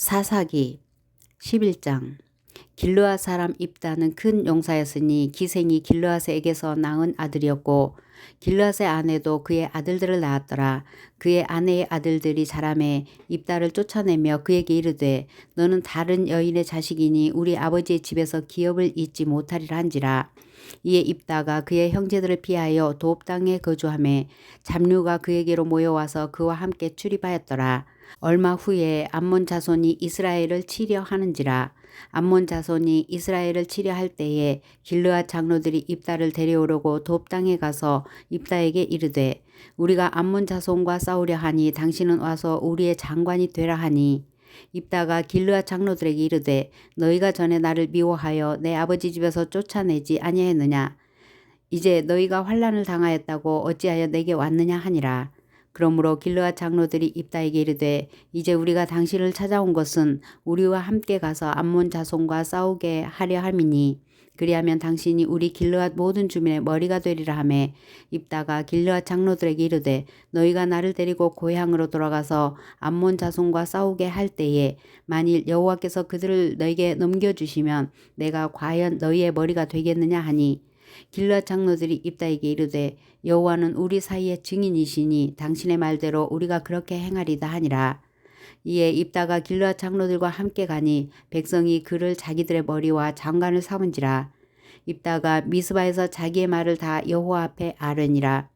사사기 11장. 길르앗 사람 입다는 큰 용사였으니 기생이 길르앗에게서 낳은 아들이었고 길르앗의 아내도 그의 아들들을 낳았더라. 그의 아내의 아들들이 자라매 입다를 쫓아내며 그에게 이르되 너는 다른 여인의 자식이니 우리 아버지의 집에서 기업을 잇지 못하리라 한지라. 이에 입다가 그의 형제들을 피하여 도읍 땅에 거주하매 잡류가 그에게로 모여와서 그와 함께 출입하였더라. 얼마 후에 암몬 자손이 이스라엘을 치려 하는지라. 암몬 자손이 이스라엘을 치려 할 때에 길르앗 장로들이 입다를 데려오려고 도읍 땅에 가서 입다에게 이르되 우리가 암몬 자손과 싸우려 하니 당신은 와서 우리의 장관이 되라 하니 입다가 길르앗 장로들에게 이르되 너희가 전에 나를 미워하여 내 아버지 집에서 쫓아내지 아니하였느냐. 이제 너희가 환난을 당하였다고 어찌하여 내게 왔느냐 하니라. 그러므로 길르앗 장로들이 입다에게 이르되 이제 우리가 당신을 찾아온 것은 우리와 함께 가서 암몬 자손과 싸우게 하려 함이니 그리하면 당신이 우리 길르앗 모든 주민의 머리가 되리라 하매 입다가 길르앗 장로들에게 이르되 너희가 나를 데리고 고향으로 돌아가서 암몬 자손과 싸우게 할 때에 만일 여호와께서 그들을 너희에게 넘겨주시면 내가 과연 너희의 머리가 되겠느냐 하니 길르앗 장로들이 입다에게 이르되 여호와는 우리 사이의 증인이시니 당신의 말대로 우리가 그렇게 행하리다 하니라. 이에 입다가 길르앗 장로들과 함께 가니 백성이 그를 자기들의 머리와 장관을 삼은지라. 입다가 미스바에서 자기의 말을 다 여호와 앞에 아뢰니라.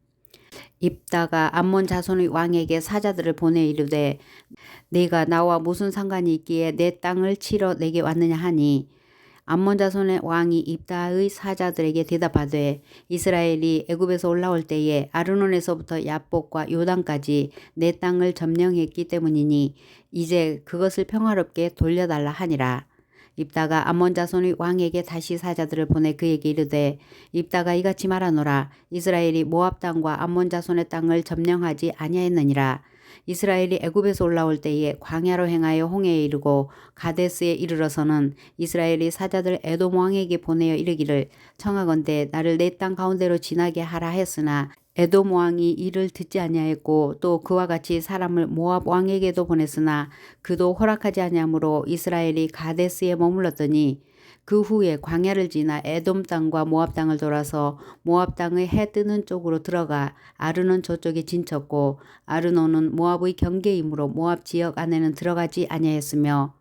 입다가 암몬 자손의 왕에게 사자들을 보내 이르되 네가 나와 무슨 상관이 있기에 내 땅을 치러 내게 왔느냐 하니 암몬 자손의 왕이 입다의 사자들에게 대답하되 이스라엘이 애굽에서 올라올 때에 아르논에서부터 야복과 요단까지 내 땅을 점령했기 때문이니 이제 그것을 평화롭게 돌려달라 하니라. 입다가 암몬 자손의 왕에게 다시 사자들을 보내 그에게 이르되 입다가 이같이 말하노라. 이스라엘이 모압 땅과 암몬 자손의 땅을 점령하지 아니하였느니라. 이스라엘이 애굽에서 올라올 때에 광야로 행하여 홍해에 이르고 가데스에 이르러서는 이스라엘이 사자들 에돔 왕에게 보내어 이르기를 청하건대 나를 내 땅 가운데로 지나게 하라 했으나 에돔 왕이 이를 듣지 아니하였고 또 그와 같이 사람을 모압 왕에게도 보냈으나 그도 허락하지 아니하므로 이스라엘이 가데스에 머물렀더니 그 후에 광야를 지나 에돔 땅과 모압 땅을 돌아서 모압 땅의 해 뜨는 쪽으로 들어가 아르논 저쪽에 진쳤고 아르논은 모압의 경계이므로 모압 지역 안에는 들어가지 아니하였으며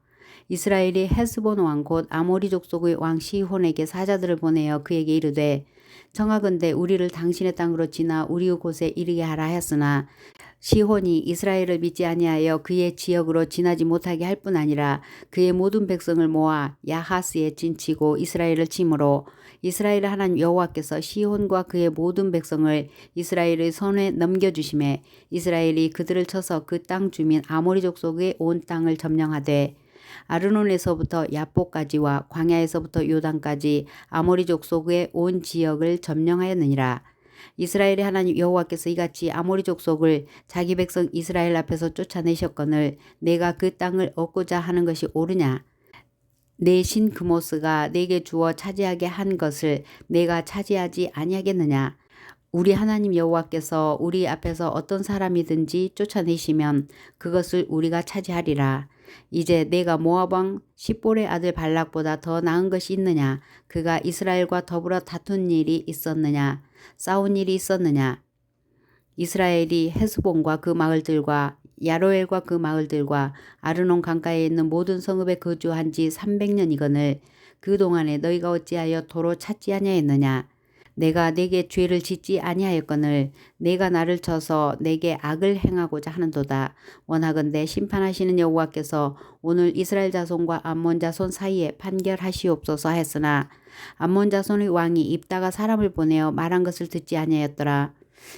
이스라엘이 헤스본 왕 곧 아모리 족속의 왕 시혼에게 사자들을 보내어 그에게 이르되 청하건대 우리를 당신의 땅으로 지나 우리의 곳에 이르게 하라 했으나 시혼이 이스라엘을 믿지 아니하여 그의 지역으로 지나지 못하게 할 뿐 아니라 그의 모든 백성을 모아 야하스에 진치고 이스라엘을 치므로 이스라엘의 하나님 여호와께서 시혼과 그의 모든 백성을 이스라엘의 손에 넘겨주심에 이스라엘이 그들을 쳐서 그 땅 주민 아모리 족속의 온 땅을 점령하되 아르논에서부터 야복까지와 광야에서부터 요단까지 아모리 족속의 온 지역을 점령하였느니라. 이스라엘의 하나님 여호와께서 이같이 아모리 족속을 자기 백성 이스라엘 앞에서 쫓아내셨거늘 내가 그 땅을 얻고자 하는 것이 옳으냐? 내 신 그모스가 내게 주어 차지하게 한 것을 내가 차지하지 아니하겠느냐? 우리 하나님 여호와께서 우리 앞에서 어떤 사람이든지 쫓아내시면 그것을 우리가 차지하리라. 이제 내가 모압 왕 십볼의 아들 발락보다 더 나은 것이 있느냐? 그가 이스라엘과 더불어 다툰 일이 있었느냐? 싸운 일이 있었느냐? 이스라엘이 헤스본과 그 마을들과 야로엘과 그 마을들과 아르논 강가에 있는 모든 성읍에 거주한 지 300년이거늘 그동안에 너희가 어찌하여 도로 찾지 아니하였느냐? 내가 내게 죄를 짓지 아니하였거늘 내가 나를 쳐서 내게 악을 행하고자 하는도다. 원하건대 심판하시는 여호와께서 오늘 이스라엘 자손과 암몬 자손 사이에 판결하시옵소서 했으나 암몬 자손의 왕이 입다가 사람을 보내어 말한 것을 듣지 아니하였더라.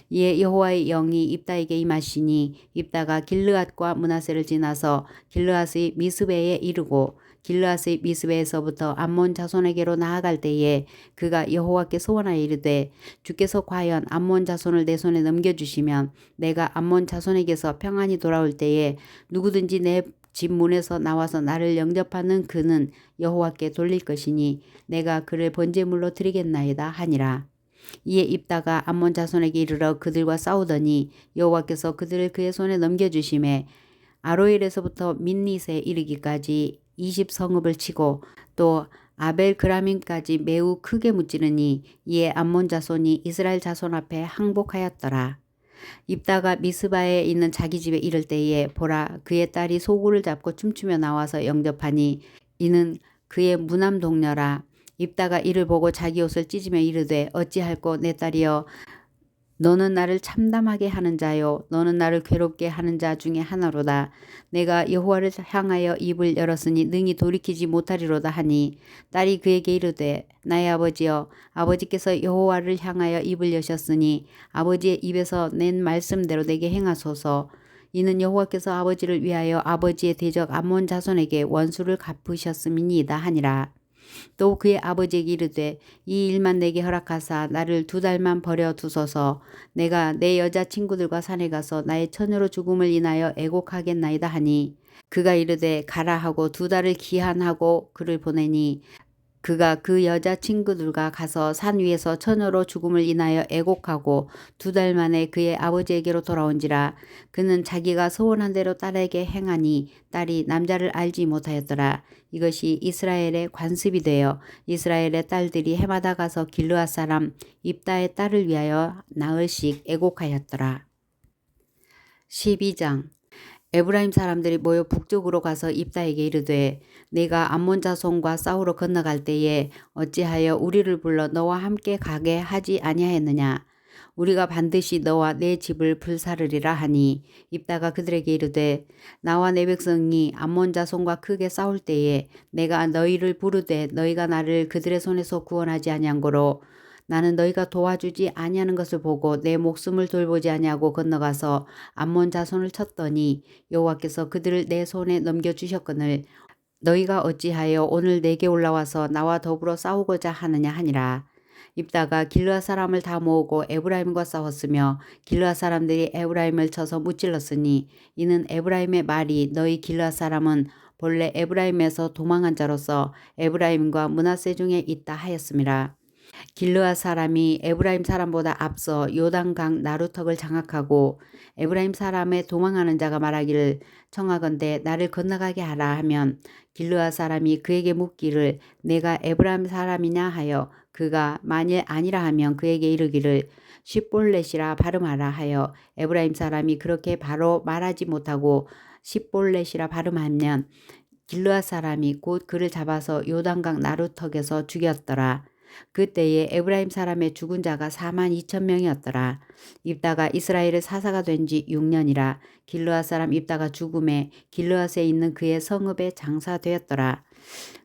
이에 여호와의 영이 입다에게 임하시니 입다가 길르앗과 므낫세를 지나서 길르앗의 미스베에 이르고 길르앗의 미스베에서부터 암몬 자손에게로 나아갈 때에 그가 여호와께 소원하여 이르되 주께서 과연 암몬 자손을 내 손에 넘겨주시면 내가 암몬 자손에게서 평안히 돌아올 때에 누구든지 내 집 문에서 나와서 나를 영접하는 그는 여호와께 돌릴 것이니 내가 그를 번제물로 드리겠나이다 하니라. 이에 입다가 암몬 자손에게 이르러 그들과 싸우더니 여호와께서 그들을 그의 손에 넘겨주심에 아로엘에서부터 민닛에 이르기까지 20성읍을 치고 또 아벨 그라밈까지 매우 크게 무찌르니 이에 암몬 자손이 이스라엘 자손 앞에 항복하였더라. 입다가 미스바에 있는 자기 집에 이를 때에 보라 그의 딸이 소굴을 잡고 춤추며 나와서 영접하니 이는 그의 무남 동료라. 입다가 이를 보고 자기 옷을 찢으며 이르되 어찌할꼬 내 딸이여 너는 나를 참담하게 하는 자요 너는 나를 괴롭게 하는 자 중에 하나로다. 내가 여호와를 향하여 입을 열었으니 능히 돌이키지 못하리로다 하니 딸이 그에게 이르되 나의 아버지여 아버지께서 여호와를 향하여 입을 여셨으니 아버지의 입에서 낸 말씀대로 내게 행하소서. 이는 여호와께서 아버지를 위하여 아버지의 대적 암몬 자손에게 원수를 갚으셨음이니이다 하니라. 또 그의 아버지에게 이르되 이 일만 내게 허락하사 나를 2달만 버려 두소서. 내가 내 여자친구들과 산에 가서 나의 처녀로 죽음을 인하여 애곡하겠나이다 하니 그가 이르되 가라 하고 2달을 기한하고 그를 보내니 그가 그 여자친구들과 가서 산 위에서 처녀로 죽음을 인하여 애곡하고 2달 만에 그의 아버지에게로 돌아온지라. 그는 자기가 소원한 대로 딸에게 행하니 딸이 남자를 알지 못하였더라. 이것이 이스라엘의 관습이 되어 이스라엘의 딸들이 해마다 가서 길르앗 사람 입다의 딸을 위하여 나흘씩 애곡하였더라. 12장 에브라임 사람들이 모여 북쪽으로 가서 입다에게 이르되 네가 암몬 자손과 싸우러 건너갈 때에 어찌하여 우리를 불러 너와 함께 가게 하지 아니하였느냐. 우리가 반드시 너와 내 집을 불사르리라 하니 입다가 그들에게 이르되 나와 내 백성이 암몬 자손과 크게 싸울 때에 내가 너희를 부르되 너희가 나를 그들의 손에서 구원하지 아니한 고로 나는 너희가 도와주지 아니하는 것을 보고 내 목숨을 돌보지 아니하고 건너가서 암몬 자손을 쳤더니 여호와께서 그들을 내 손에 넘겨주셨거늘 너희가 어찌하여 오늘 내게 올라와서 나와 더불어 싸우고자 하느냐 하니라. 입다가 길르앗 사람을 다 모으고 에브라임과 싸웠으며 길르앗 사람들이 에브라임을 쳐서 무찔렀으니 이는 에브라임의 말이 너희 길르앗 사람은 본래 에브라임에서 도망한 자로서 에브라임과 므낫세 중에 있다 하였음이라. 길르앗 사람이 에브라임 사람보다 앞서 요단강 나루턱을 장악하고 에브라임 사람의 도망하는 자가 말하기를 청하건대 나를 건너가게 하라 하면 길르앗 사람이 그에게 묻기를 내가 에브라임 사람이냐 하여 그가 만일 아니라 하면 그에게 이르기를 십볼렛이라 발음하라 하여 에브라임 사람이 그렇게 바로 말하지 못하고 십볼렛이라 발음하면 길르앗 사람이 곧 그를 잡아서 요단강 나루턱에서 죽였더라. 그때에 에브라임 사람의 죽은 자가 42,000명이었더라. 입다가 이스라엘의 사사가 된 지 6년이라 길르앗 사람 입다가 죽음에 길르앗에 있는 그의 성읍에 장사되었더라.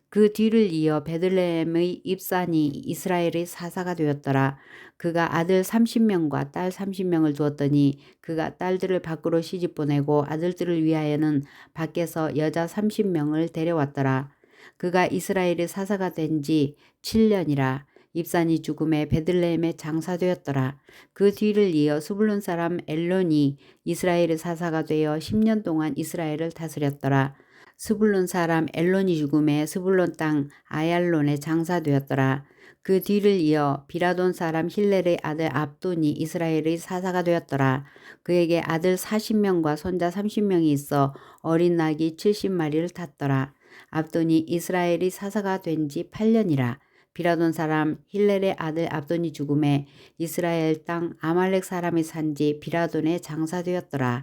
그 뒤를 이어 베들레헴의 입산이 이스라엘의 사사가 되었더라. 그가 아들 30명과 딸 30명을 두었더니 그가 딸들을 밖으로 시집 보내고 아들들을 위하여는 밖에서 여자 30명을 데려왔더라. 그가 이스라엘의 사사가 된 지 7년이라 입산이 죽음에 베들레헴에 장사되었더라. 그 뒤를 이어 스불론 사람 엘론이 이스라엘의 사사가 되어 10년 동안 이스라엘을 다스렸더라. 스불론 사람 엘론이 죽음에 스불론 땅 아얄론에 장사되었더라. 그 뒤를 이어 비라돈 사람 힐렐의 아들 압돈이 이스라엘의 사사가 되었더라. 그에게 아들 40명과 손자 30명이 있어 어린 낙이 70마리를 탔더라. 압돈이 이스라엘이 사사가 된 지 8년이라. 비라돈 사람 힐렐의 아들 압돈이 죽음에 이스라엘 땅 아말렉 사람이 산지 비라돈에 장사되었더라.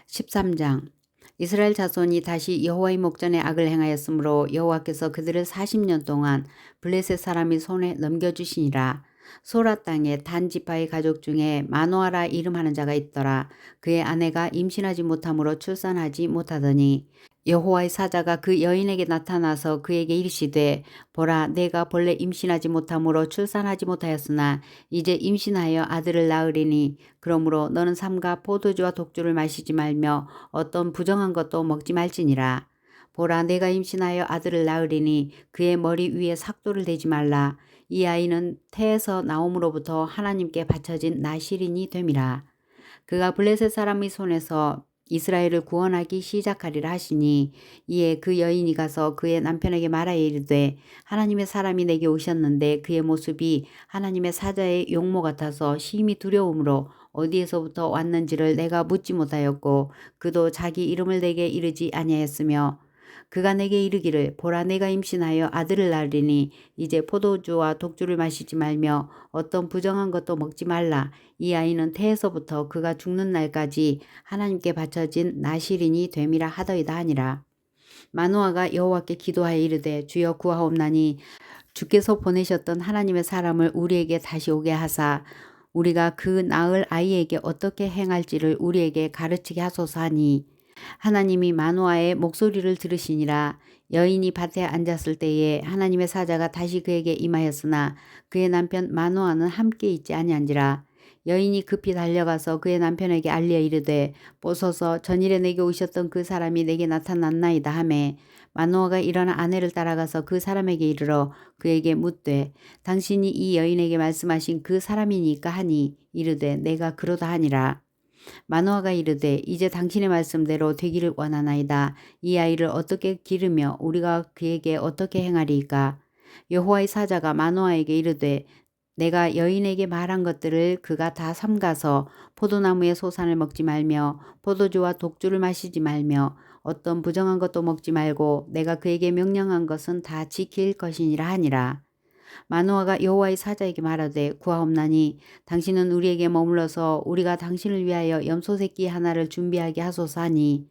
13장 이스라엘 자손이 다시 여호와의 목전에 악을 행하였으므로 여호와께서 그들을 40년 동안 블레셋 사람이 손에 넘겨주시니라. 소라 땅에 단 지파의 가족 중에 마노아라 이름하는 자가 있더라. 그의 아내가 임신하지 못함으로 출산하지 못하더니 여호와의 사자가 그 여인에게 나타나서 그에게 이르시되 보라 내가 본래 임신하지 못함으로 출산하지 못하였으나 이제 임신하여 아들을 낳으리니 그러므로 너는 삼가 포도주와 독주를 마시지 말며 어떤 부정한 것도 먹지 말지니라. 보라 내가 임신하여 아들을 낳으리니 그의 머리 위에 삭도를 대지 말라. 이 아이는 태에서 나옴으로부터 하나님께 바쳐진 나실인이 됨이라. 그가 블레셋 사람의 손에서 이스라엘을 구원하기 시작하리라 하시니 이에 그 여인이 가서 그의 남편에게 말하여 이르되 하나님의 사람이 내게 오셨는데 그의 모습이 하나님의 사자의 용모 같아서 심히 두려움으로 어디에서부터 왔는지를 내가 묻지 못하였고 그도 자기 이름을 내게 이르지 아니하였으며 그가 내게 이르기를 보라 내가 임신하여 아들을 낳으리니 이제 포도주와 독주를 마시지 말며 어떤 부정한 것도 먹지 말라. 이 아이는 태에서부터 그가 죽는 날까지 하나님께 바쳐진 나실인이 됨이라 하더이다 하니라. 마노아가 여호와께 기도하여 이르되 주여 구하옵나니 주께서 보내셨던 하나님의 사람을 우리에게 다시 오게 하사 우리가 그 낳을 아이에게 어떻게 행할지를 우리에게 가르치게 하소서 하니 하나님이 마노아의 목소리를 들으시니라. 여인이 밭에 앉았을 때에 하나님의 사자가 다시 그에게 임하였으나 그의 남편 마노아는 함께 있지 아니한지라. 여인이 급히 달려가서 그의 남편에게 알려 이르되 보소서 전일에 내게 오셨던 그 사람이 내게 나타났나이다 하매 마노아가 일어나 아내를 따라가서 그 사람에게 이르러 그에게 묻되 당신이 이 여인에게 말씀하신 그 사람이니까 하니 이르되 내가 그러다 하니라. 마노아가 이르되 이제 당신의 말씀대로 되기를 원하나이다. 이 아이를 어떻게 기르며 우리가 그에게 어떻게 행하리이까. 여호와의 사자가 마노아에게 이르되 내가 여인에게 말한 것들을 그가 다 삼가서 포도나무의 소산을 먹지 말며 포도주와 독주를 마시지 말며 어떤 부정한 것도 먹지 말고 내가 그에게 명령한 것은 다 지킬 것이니라 하니라. 마노아가 여호와의 사자에게 말하되 구하옵나니 당신은 우리에게 머물러서 우리가 당신을 위하여 염소 새끼 하나를 준비하게 하소서 하니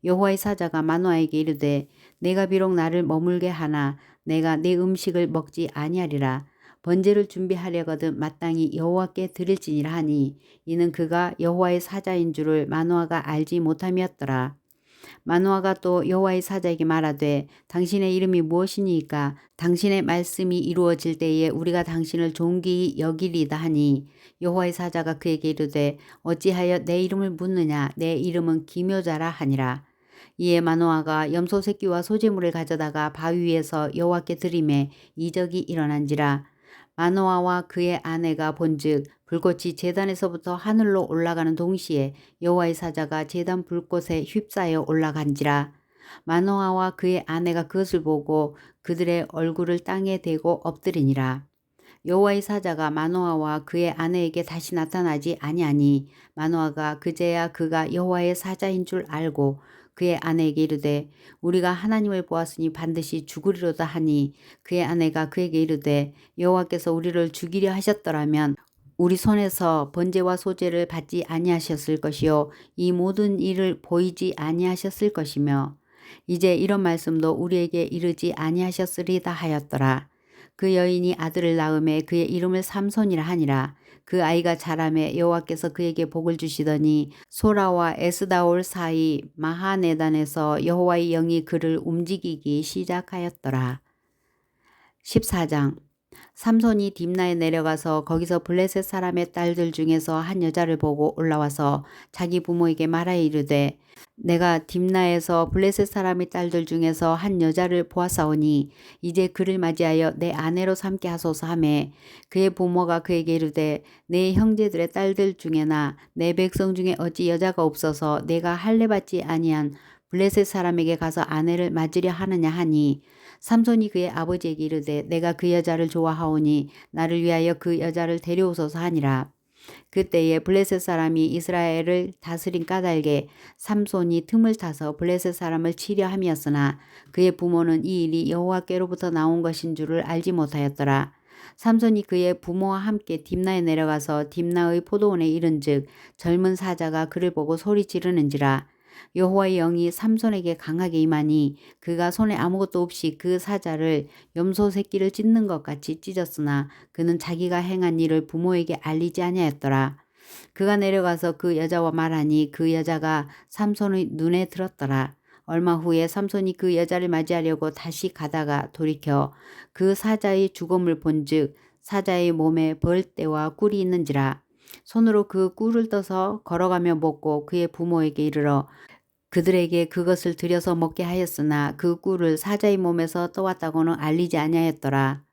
여호와의 사자가 마노아에게 이르되 내가 비록 나를 머물게 하나 내가 내 음식을 먹지 아니하리라. 번제를 준비하려거든 마땅히 여호와께 드릴지니라 하니 이는 그가 여호와의 사자인 줄을 마노아가 알지 못함이었더라. 마노아가 또 여호와의 사자에게 말하되 당신의 이름이 무엇이니까 당신의 말씀이 이루어질 때에 우리가 당신을 존귀히 여기리다 하니 여호와의 사자가 그에게 이르되 어찌하여 내 이름을 묻느냐 내 이름은 기묘자라 하니라. 이에 마노아가 염소 새끼와 소재물을 가져다가 바위 위에서 여호와께 드리매 이적이 일어난지라. 마노아와 그의 아내가 본즉 불꽃이 제단에서부터 하늘로 올라가는 동시에 여호와의 사자가 제단 불꽃에 휩싸여 올라간지라. 마노아와 그의 아내가 그것을 보고 그들의 얼굴을 땅에 대고 엎드리니라. 여호와의 사자가 마노아와 그의 아내에게 다시 나타나지 아니하니 마노아가 그제야 그가 여호와의 사자인 줄 알고 그의 아내에게 이르되 우리가 하나님을 보았으니 반드시 죽으리로다 하니 그의 아내가 그에게 이르되 여호와께서 우리를 죽이려 하셨더라면 우리 손에서 번제와 소제를 받지 아니하셨을 것이요 이 모든 일을 보이지 아니하셨을 것이며 이제 이런 말씀도 우리에게 이르지 아니하셨으리다 하였더라. 그 여인이 아들을 낳음에 그의 이름을 삼손이라 하니라. 그 아이가 자라매 여호와께서 그에게 복을 주시더니 소라와 에스다올 사이 마하네단에서 여호와의 영이 그를 움직이기 시작하였더라. 14장 삼손이 딥나에 내려가서 거기서 블레셋 사람의 딸들 중에서 한 여자를 보고 올라와서 자기 부모에게 말하여 이르되 내가 딥나에서 블레셋 사람의 딸들 중에서 한 여자를 보았사오니 이제 그를 맞이하여 내 아내로 삼게 하소서 하매 그의 부모가 그에게 이르되 내 형제들의 딸들 중에나 내 백성 중에 어찌 여자가 없어서 내가 할례받지 아니한 블레셋 사람에게 가서 아내를 맞으려 하느냐 하니 삼손이 그의 아버지에게 이르되 내가 그 여자를 좋아하오니 나를 위하여 그 여자를 데려오소서 하니라. 그때에 블레셋 사람이 이스라엘을 다스린 까닭에 삼손이 틈을 타서 블레셋 사람을 치려 함이었으나 그의 부모는 이 일이 여호와께로부터 나온 것인 줄을 알지 못하였더라. 삼손이 그의 부모와 함께 딥나에 내려가서 딥나의 포도원에 이른즉 젊은 사자가 그를 보고 소리 지르는지라. 여호와의 영이 삼손에게 강하게 임하니 그가 손에 아무것도 없이 그 사자를 염소 새끼를 찢는 것 같이 찢었으나 그는 자기가 행한 일을 부모에게 알리지 아니하였더라. 그가 내려가서 그 여자와 말하니 그 여자가 삼손의 눈에 들었더라. 얼마 후에 삼손이 그 여자를 맞이하려고 다시 가다가 돌이켜 그 사자의 죽음을 본즉 사자의 몸에 벌떼와 꿀이 있는지라. 손으로 그 꿀을 떠서 걸어가며 먹고 그의 부모에게 이르러 그들에게 그것을 들여서 먹게 하였으나 그 꿀을 사자의 몸에서 떠왔다고는 알리지 아니하였더라.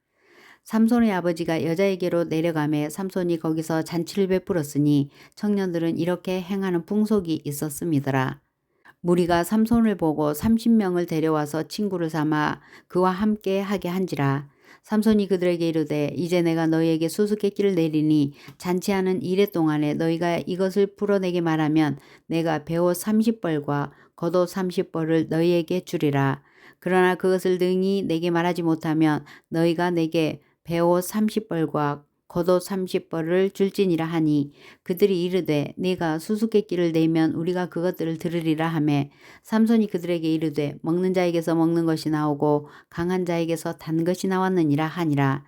삼손의 아버지가 여자에게로 내려가매 삼손이 거기서 잔치를 베풀었으니 청년들은 이렇게 행하는 풍속이 있었음이더라. 무리가 삼손을 보고 30명을 데려와서 친구를 삼아 그와 함께 하게 한지라. 삼손이 그들에게 이르되 이제 내가 너희에게 수수께끼를 내리니 잔치하는 이래 동안에 너희가 이것을 풀어내게 말하면 내가 베옷 30벌과 겉옷 30벌을 너희에게 주리라. 그러나 그것을 능히 내게 말하지 못하면 너희가 내게 베옷 30벌과 겉옷 30벌을 줄지니라 하니 그들이 이르되 네가 수수께끼를 내면 우리가 그것들을 들으리라 하매 삼손이 그들에게 이르되 먹는 자에게서 먹는 것이 나오고 강한 자에게서 단 것이 나왔느니라 하니라.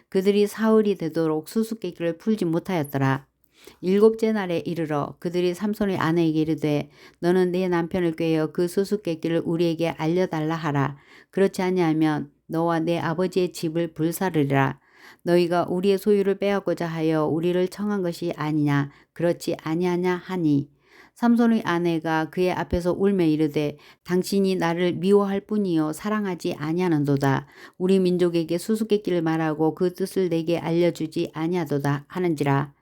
그들이 사흘이 되도록 수수께끼를 풀지 못하였더라. 일곱째 날에 이르러 그들이 삼손의 아내에게 이르되 너는 네 남편을 꾀어 그 수수께끼를 우리에게 알려달라 하라. 그렇지 아니하면 너와 네 아버지의 집을 불사르리라. 너희가 우리의 소유를 빼앗고자 하여 우리를 청한 것이 아니냐 그렇지 아니하냐 하니 삼손의 아내가 그의 앞에서 울며 이르되 당신이 나를 미워할 뿐이요 사랑하지 아니하는도다. 우리 민족에게 수수께끼를 말하고 그 뜻을 내게 알려주지 아니하도다 하는지라.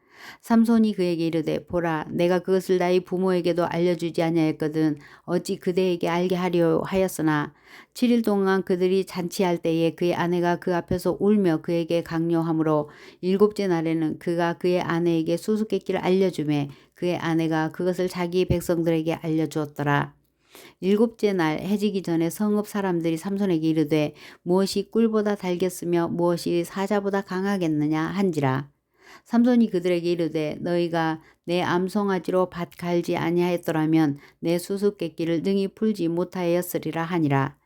삼손이 그에게 이르되 보라 내가 그것을 나의 부모에게도 알려주지 아니하였거든 어찌 그대에게 알게 하려 하였으나 7일 동안 그들이 잔치할 때에 그의 아내가 그 앞에서 울며 그에게 강요하므로 일곱째 날에는 그가 그의 아내에게 수수께끼를 알려주매 그의 아내가 그것을 자기 백성들에게 알려주었더라. 일곱째 날 해지기 전에 성읍 사람들이 삼손에게 이르되 무엇이 꿀보다 달겠으며 무엇이 사자보다 강하겠느냐 한지라. 삼손이 그들에게 이르되 너희가 내 암송아지로 밭 갈지 아니하였더라면 내 수수께끼를 능히 풀지 못하였으리라 하니라.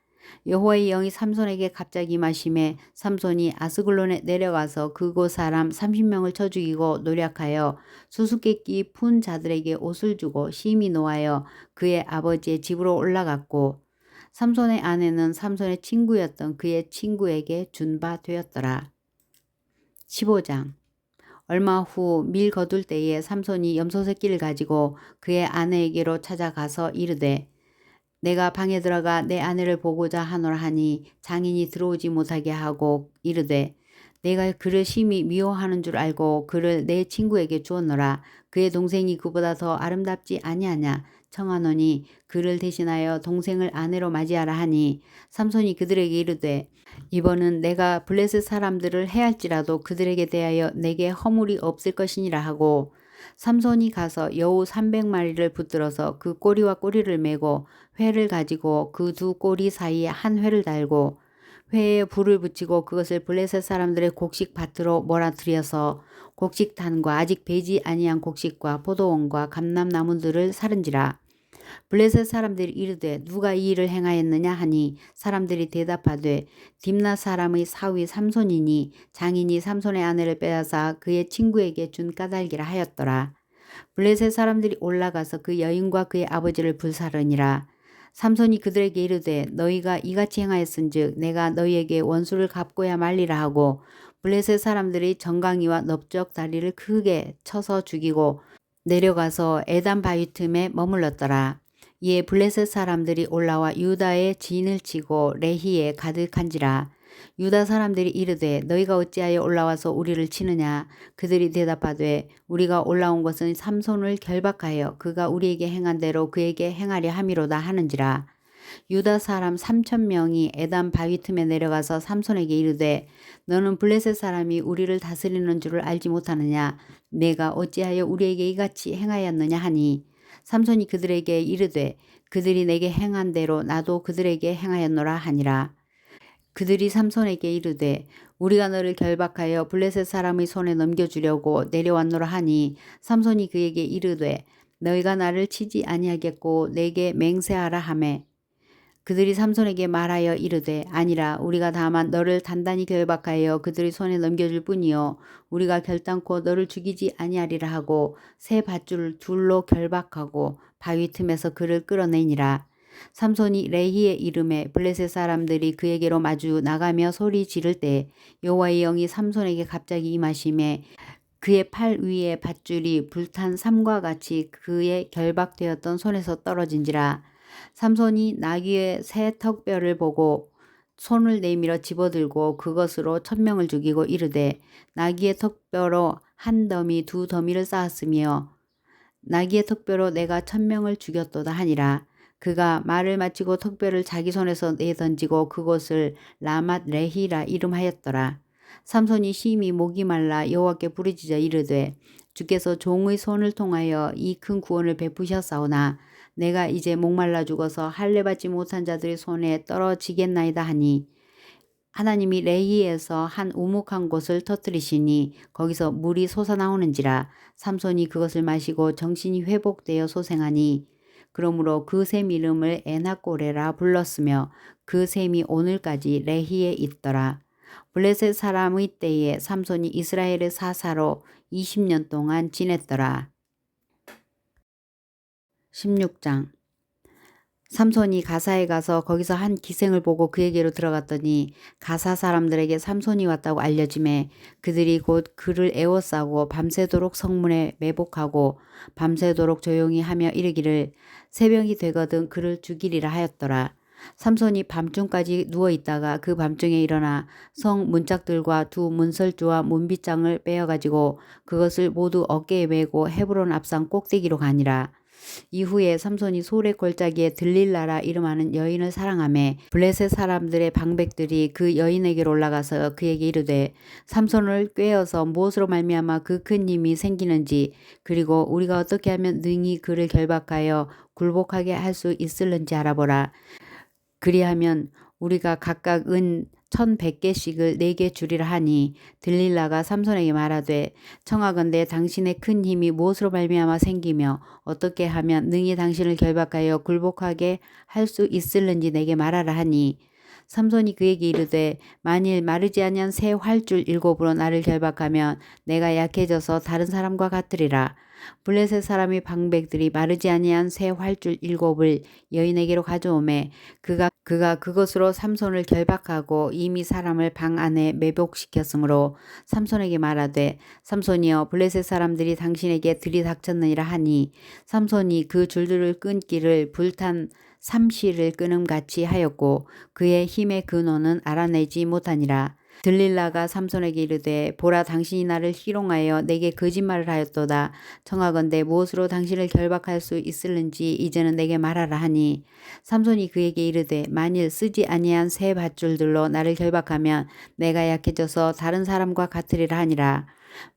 여호와의 영이 삼손에게 갑자기 임하심에 삼손이 아스글론에 내려가서 그곳 사람 30명을 쳐 죽이고 노략하여 수수께끼 푼 자들에게 옷을 주고 심히 노하여 그의 아버지의 집으로 올라갔고 삼손의 아내는 삼손의 친구였던 그의 친구에게 준 바 되었더라. 15장 얼마 후 밀 거둘 때에 삼손이 염소 새끼를 가지고 그의 아내에게로 찾아가서 이르되 내가 방에 들어가 내 아내를 보고자 하노라 하니 장인이 들어오지 못하게 하고 이르되 내가 그를 심히 미워하는 줄 알고 그를 내 친구에게 주었노라. 그의 동생이 그보다 더 아름답지 아니하냐 청하노니 그를 대신하여 동생을 아내로 맞이하라 하니 삼손이 그들에게 이르되 이번은 내가 블레셋 사람들을 해할지라도 그들에게 대하여 내게 허물이 없을 것이니라 하고 삼손이 가서 여우 300마리를 붙들어서 그 꼬리와 꼬리를 메고 회를 가지고 그 두 꼬리 사이에 한 회를 달고 회에 불을 붙이고 그것을 블레셋 사람들의 곡식 밭으로 몰아들여서 곡식단과 아직 배지 아니한 곡식과 포도원과 감람나무들을 사른지라. 블레셋 사람들이 이르되 누가 이 일을 행하였느냐 하니 사람들이 대답하되 딥나 사람의 사위 삼손이니 장인이 삼손의 아내를 빼앗아 그의 친구에게 준 까닭이라 하였더라. 블레셋 사람들이 올라가서 그 여인과 그의 아버지를 불사르니라. 삼손이 그들에게 이르되 너희가 이같이 행하였은즉 내가 너희에게 원수를 갚고야 말리라 하고 블레셋 사람들이 정강이와 넓적 다리를 크게 쳐서 죽이고 내려가서 에단 바위 틈에 머물렀더라. 이에 블레셋 사람들이 올라와 유다의 진을 치고 레히에 가득한지라. 유다 사람들이 이르되 너희가 어찌하여 올라와서 우리를 치느냐. 그들이 대답하되 우리가 올라온 것은 삼손을 결박하여 그가 우리에게 행한 대로 그에게 행하려 함이로다 하는지라. 유다 사람 3,000명이 에단 바위 틈에 내려가서 삼손에게 이르되 너는 블레셋 사람이 우리를 다스리는 줄을 알지 못하느냐. 내가 어찌하여 우리에게 이같이 행하였느냐 하니 삼손이 그들에게 이르되 그들이 내게 행한 대로 나도 그들에게 행하였노라 하니라. 그들이 삼손에게 이르되 우리가 너를 결박하여 블레셋 사람의 손에 넘겨주려고 내려왔노라 하니 삼손이 그에게 이르되 너희가 나를 치지 아니하겠고 내게 맹세하라 하매 그들이 삼손에게 말하여 이르되 아니라 우리가 다만 너를 단단히 결박하여 그들의 손에 넘겨줄 뿐이요 우리가 결단코 너를 죽이지 아니하리라 하고 새 밧줄을 둘로 결박하고 바위 틈에서 그를 끌어내니라. 삼손이 레히의 이름에 블레셋 사람들이 그에게로 마주 나가며 소리 지를 때 여호와의 영이 삼손에게 갑자기 임하심에 그의 팔 위에 밧줄이 불탄 삼과 같이 그의 결박되었던 손에서 떨어진지라. 삼손이 나귀의 새 턱뼈를 보고 손을 내밀어 집어들고 그것으로 1,000명을 죽이고 이르되 나귀의 턱뼈로 한 더미 두 더미를 쌓았으며 나귀의 턱뼈로 내가 1,000명을 죽였도다 하니라. 그가 말을 마치고 턱뼈를 자기 손에서 내던지고 그곳을 라맛 레히라 이름하였더라. 삼손이 심히 목이 말라 여호와께 부르짖어 이르되 주께서 종의 손을 통하여 이 큰 구원을 베푸셨사오나 내가 이제 목말라 죽어서 할례 받지 못한 자들의 손에 떨어지겠나이다 하니 하나님이 레히에서 한 우묵한 곳을 터뜨리시니 거기서 물이 솟아나오는지라 삼손이 그것을 마시고 정신이 회복되어 소생하니 그러므로 그 샘 이름을 에나꼬레라 불렀으며 그 샘이 오늘까지 레히에 있더라. 블레셋 사람의 때에 삼손이 이스라엘의 사사로 20년 동안 지냈더라. 16장 삼손이 가사에 가서 거기서 한 기생을 보고 그에게로 들어갔더니 가사 사람들에게 삼손이 왔다고 알려지매 그들이 곧 그를 에워싸고 밤새도록 성문에 매복하고 밤새도록 조용히 하며 이르기를 새벽이 되거든 그를 죽이리라 하였더라. 삼손이 밤중까지 누워있다가 그 밤중에 일어나 성 문짝들과 두 문설주와 문빗장을 빼어가지고 그것을 모두 어깨에 메고 헤브론 앞산 꼭대기로 가니라. 이후에 삼손이 소래 골짜기에 들릴라라 이름하는 여인을 사랑하매 블레셋 사람들의 방백들이 그 여인에게로 올라가서 그에게 이르되 삼손을 꾀어서 무엇으로 말미암아 그 큰 힘이 생기는지 그리고 우리가 어떻게 하면 능히 그를 결박하여 굴복하게 할 수 있을는지 알아보라. 그리하면 우리가 각각 은 1,100개씩을 4개 주리라 하니 들릴라가 삼손에게 말하되 청하건대 당신의 큰 힘이 무엇으로 말미암아 생기며 어떻게 하면 능히 당신을 결박하여 굴복하게 할 수 있을는지 내게 말하라 하니 삼손이 그에게 이르되 만일 마르지 아니한 새 활줄 7으로 나를 결박하면 내가 약해져서 다른 사람과 같으리라. 블레셋 사람의 방백들이 마르지 아니한 새 활줄 7을 여인에게로 가져오매 그가 그것으로 삼손을 결박하고 이미 사람을 방 안에 매복시켰으므로 삼손에게 말하되 삼손이여 블레셋 사람들이 당신에게 들이닥쳤느니라 하니 삼손이 그 줄들을 끊기를 불탄 삼시를 끊음같이 하였고 그의 힘의 근원은 알아내지 못하니라. 들릴라가 삼손에게 이르되 보라 당신이 나를 희롱하여 내게 거짓말을 하였도다. 청하건대 무엇으로 당신을 결박할 수 있을는지 이제는 내게 말하라 하니 삼손이 그에게 이르되 만일 쓰지 아니한 새 밧줄들로 나를 결박하면 내가 약해져서 다른 사람과 같으리라 하니라.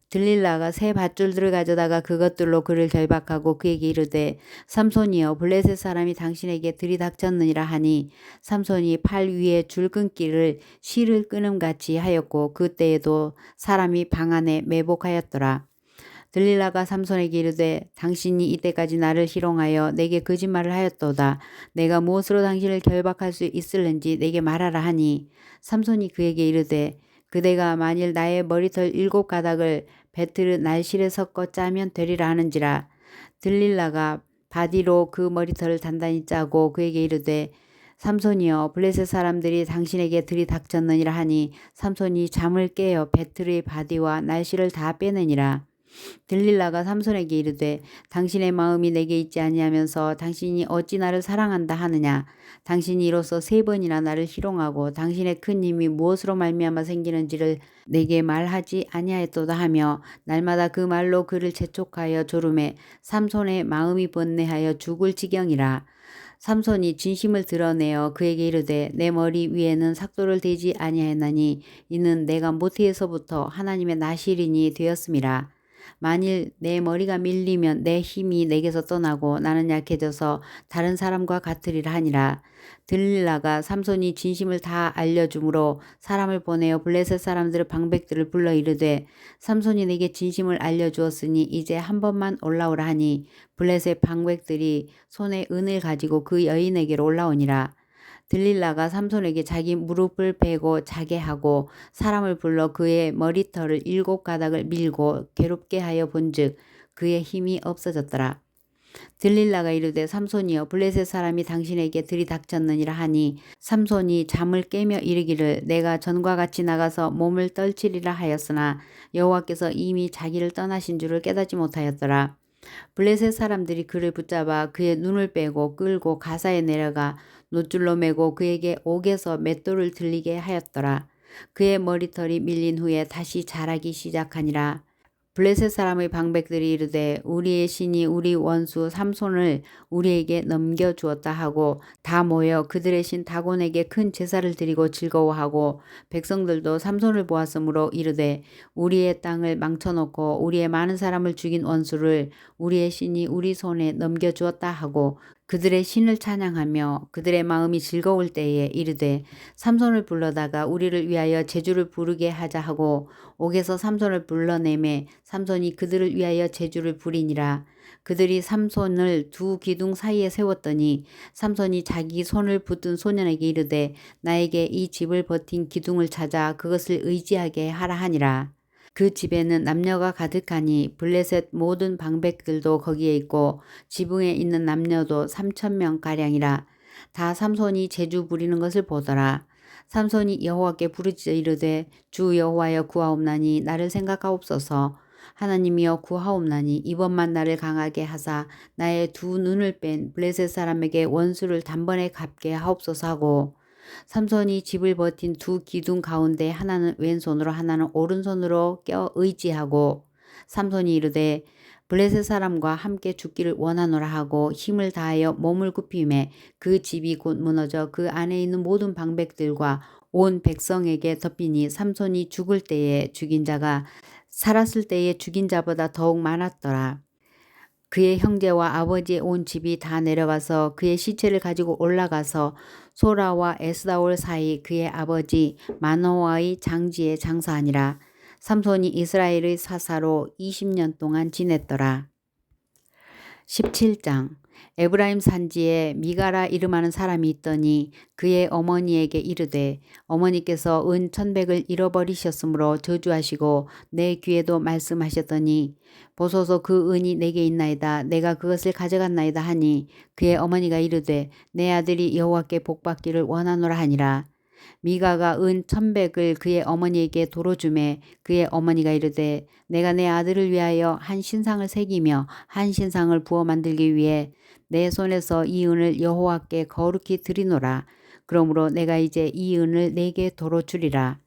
들릴라가 새 밧줄들을 가져다가 그것들로 그를 결박하고 그에게 이르되 삼손이여 블레셋 사람이 당신에게 들이닥쳤느니라 하니 삼손이 팔 위에 줄 끊기를 실을 끊음같이 하였고 그때에도 사람이 방 안에 매복하였더라. 들릴라가 삼손에게 이르되 당신이 이때까지 나를 희롱하여 내게 거짓말을 하였도다. 내가 무엇으로 당신을 결박할 수 있을는지 내게 말하라 하니 삼손이 그에게 이르되 그대가 만일 나의 머리털 7가닥을 배틀 날실에 섞어 짜면 되리라 하는지라. 들릴라가 바디로 그 머리털을 단단히 짜고 그에게 이르되 삼손이여 블레셋 사람들이 당신에게 들이닥쳤느니라 하니 삼손이 잠을 깨어 배틀의 바디와 날실을 다 빼내니라. 들릴라가 삼손에게 이르되 당신의 마음이 내게 있지 아니하면서 당신이 어찌 나를 사랑한다 하느냐. 당신이 이로써 3번이나 나를 희롱하고 당신의 큰 힘이 무엇으로 말미암아 생기는지를 내게 말하지 아니하였도다 하며 날마다 그 말로 그를 재촉하여 조르매 삼손의 마음이 번뇌하여 죽을 지경이라. 삼손이 진심을 드러내어 그에게 이르되 내 머리 위에는 삭도를 대지 아니하였나니 이는 내가 모태에서부터 하나님의 나실인이 되었음이라. 만일 내 머리가 밀리면 내 힘이 내게서 떠나고 나는 약해져서 다른 사람과 같으리라 하니라. 들릴라가 삼손이 진심을 다 알려주므로 사람을 보내어 블레셋 사람들의 방백들을 불러 이르되 삼손이 내게 진심을 알려주었으니 이제 한 번만 올라오라 하니 블레셋 방백들이 손에 은을 가지고 그 여인에게로 올라오니라. 들릴라가 삼손에게 자기 무릎을 베고 자게 하고 사람을 불러 그의 머리털을 7가닥을 밀고 괴롭게 하여 본즉 그의 힘이 없어졌더라. 들릴라가 이르되 삼손이여 블레셋 사람이 당신에게 들이닥쳤느니라 하니 삼손이 잠을 깨며 이르기를 내가 전과 같이 나가서 몸을 떨치리라 하였으나 여호와께서 이미 자기를 떠나신 줄을 깨닫지 못하였더라. 블레셋 사람들이 그를 붙잡아 그의 눈을 빼고 끌고 가사에 내려가 노줄로 매고 그에게 옥에서 맷돌을 들리게 하였더라. 그의 머리털이 밀린 후에 다시 자라기 시작하니라. 블레셋 사람의 방백들이 이르되 우리의 신이 우리 원수 삼손을 우리에게 넘겨주었다 하고 다 모여 그들의 신 다곤에게 큰 제사를 드리고 즐거워하고 백성들도 삼손을 보았으므로 이르되 우리의 땅을 망쳐놓고 우리의 많은 사람을 죽인 원수를 우리의 신이 우리 손에 넘겨주었다 하고 그들의 신을 찬양하며 그들의 마음이 즐거울 때에 이르되 삼손을 불러다가 우리를 위하여 제주를 부르게 하자 하고 옥에서 삼손을 불러내매 삼손이 그들을 위하여 제주를 부리니라. 그들이 삼손을 두 기둥 사이에 세웠더니 삼손이 자기 손을 붙든 소년에게 이르되 나에게 이 집을 버틴 기둥을 찾아 그것을 의지하게 하라 하니라. 그 집에는 남녀가 가득하니 블레셋 모든 방백들도 거기에 있고 지붕에 있는 남녀도 3,000명가량이라. 다 삼손이 제주 부리는 것을 보더라. 삼손이 여호와께 부르짖어 이르되 주 여호와여 구하옵나니 나를 생각하옵소서. 하나님이여 구하옵나니 이번만 나를 강하게 하사 나의 두 눈을 뺀 블레셋 사람에게 원수를 단번에 갚게 하옵소서 하고 삼손이 집을 버틴 두 기둥 가운데 하나는 왼손으로 하나는 오른손으로 껴 의지하고 삼손이 이르되 블레셋 사람과 함께 죽기를 원하노라 하고 힘을 다하여 몸을 굽히매 그 집이 곧 무너져 그 안에 있는 모든 방백들과 온 백성에게 덮이니 삼손이 죽을 때에 죽인 자가 살았을 때에 죽인 자보다 더욱 많았더라. 그의 형제와 아버지의 온 집이 다 내려가서 그의 시체를 가지고 올라가서 소라와 에스다올 사이 그의 아버지 마노아의 장지에 장사하니라. 삼손이 이스라엘의 사사로 20년 동안 지냈더라. 17장 에브라임 산지에 미가라 이름하는 사람이 있더니 그의 어머니에게 이르되 어머니께서 은 1,100을 잃어버리셨으므로 저주하시고 내 귀에도 말씀하셨더니 보소서 그 은이 내게 있나이다 내가 그것을 가져갔나이다 하니 그의 어머니가 이르되 내 아들이 여호와께 복받기를 원하노라 하니라. 미가가 은 1,100을 그의 어머니에게 도로 주매 그의 어머니가 이르되 내가 내 아들을 위하여 한 신상을 새기며 한 신상을 부어 만들기 위해 내 손에서 이 은을 여호와께 거룩히 드리노라. 그러므로 내가 이제 이 은을 내게 도로 주리라.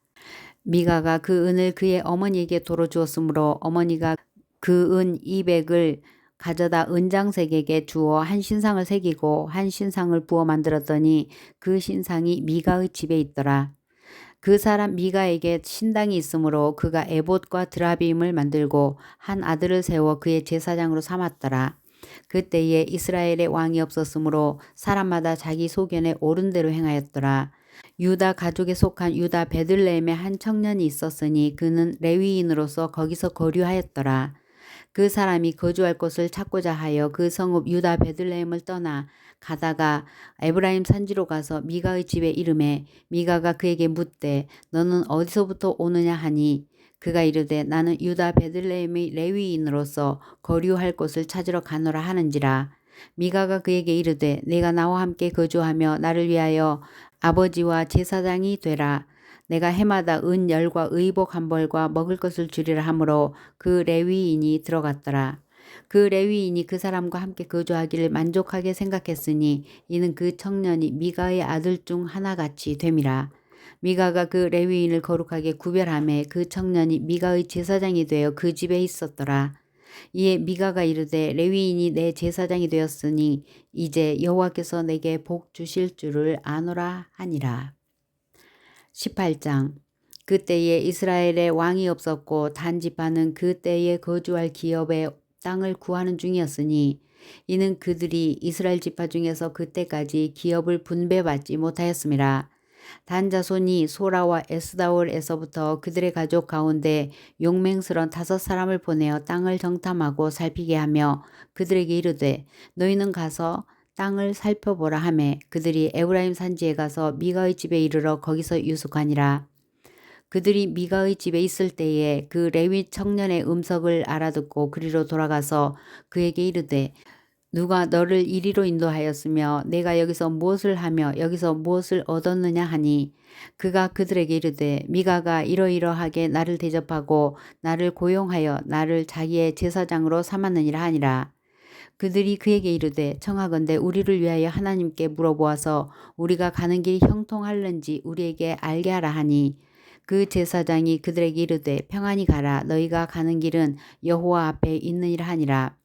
미가가 그 은을 그의 어머니에게 도로 주었으므로 어머니가 그 은 200을 가져다 은장색에게 주어 한 신상을 새기고 한 신상을 부어 만들었더니 그 신상이 미가의 집에 있더라. 그 사람 미가에게 신당이 있으므로 그가 에봇과 드라빔을 만들고 한 아들을 세워 그의 제사장으로 삼았더라. 그때에 이스라엘의 왕이 없었으므로 사람마다 자기 소견에 옳은 대로 행하였더라. 유다 가족에 속한 유다 베들레헴에 한 청년이 있었으니 그는 레위인으로서 거기서 거류하였더라. 그 사람이 거주할 곳을 찾고자 하여 그 성읍 유다 베들레헴을 떠나 가다가 에브라임 산지로 가서 미가의 집에 이르매 미가가 그에게 묻되 너는 어디서부터 오느냐 하니 그가 이르되 나는 유다 베들레헴의 레위인으로서 거류할 곳을 찾으러 가노라 하는지라. 미가가 그에게 이르되 내가 나와 함께 거주하며 나를 위하여 아버지와 제사장이 되라. 내가 해마다 은 10과 의복 1벌과 먹을 것을 주리라 하므로 그 레위인이 들어갔더라. 그 레위인이 그 사람과 함께 거주하기를 만족하게 생각했으니 이는 그 청년이 미가의 아들 중 하나같이 됨이라. 미가가 그 레위인을 거룩하게 구별하매 그 청년이 미가의 제사장이 되어 그 집에 있었더라. 이에 미가가 이르되 레위인이 내 제사장이 되었으니 이제 여호와께서 내게 복 주실 줄을 아노라 하니라. 18장 그때에 이스라엘에 왕이 없었고 단 지파는 그때에 거주할 기업의 땅을 구하는 중이었으니 이는 그들이 이스라엘 지파 중에서 그때까지 기업을 분배받지 못하였음이라. 단 자손이 소라와 에스다올에서부터 그들의 가족 가운데 용맹스런 5사람을 보내어 땅을 정탐하고 살피게 하며 그들에게 이르되 너희는 가서 땅을 살펴보라 하매 그들이 에브라임 산지에 가서 미가의 집에 이르러 거기서 유숙하니라. 그들이 미가의 집에 있을 때에 그 레위 청년의 음성을 알아듣고 그리로 돌아가서 그에게 이르되 누가 너를 이리로 인도하였으며 내가 여기서 무엇을 하며 여기서 무엇을 얻었느냐 하니 그가 그들에게 이르되 미가가 이러이러하게 나를 대접하고 나를 고용하여 나를 자기의 제사장으로 삼았느니라 하니라. 그들이 그에게 이르되 청하건대 우리를 위하여 하나님께 물어보아서 우리가 가는 길이 형통할는지 우리에게 알게 하라 하니 그 제사장이 그들에게 이르되 평안히 가라. 너희가 가는 길은 여호와 앞에 있느니라 하니라.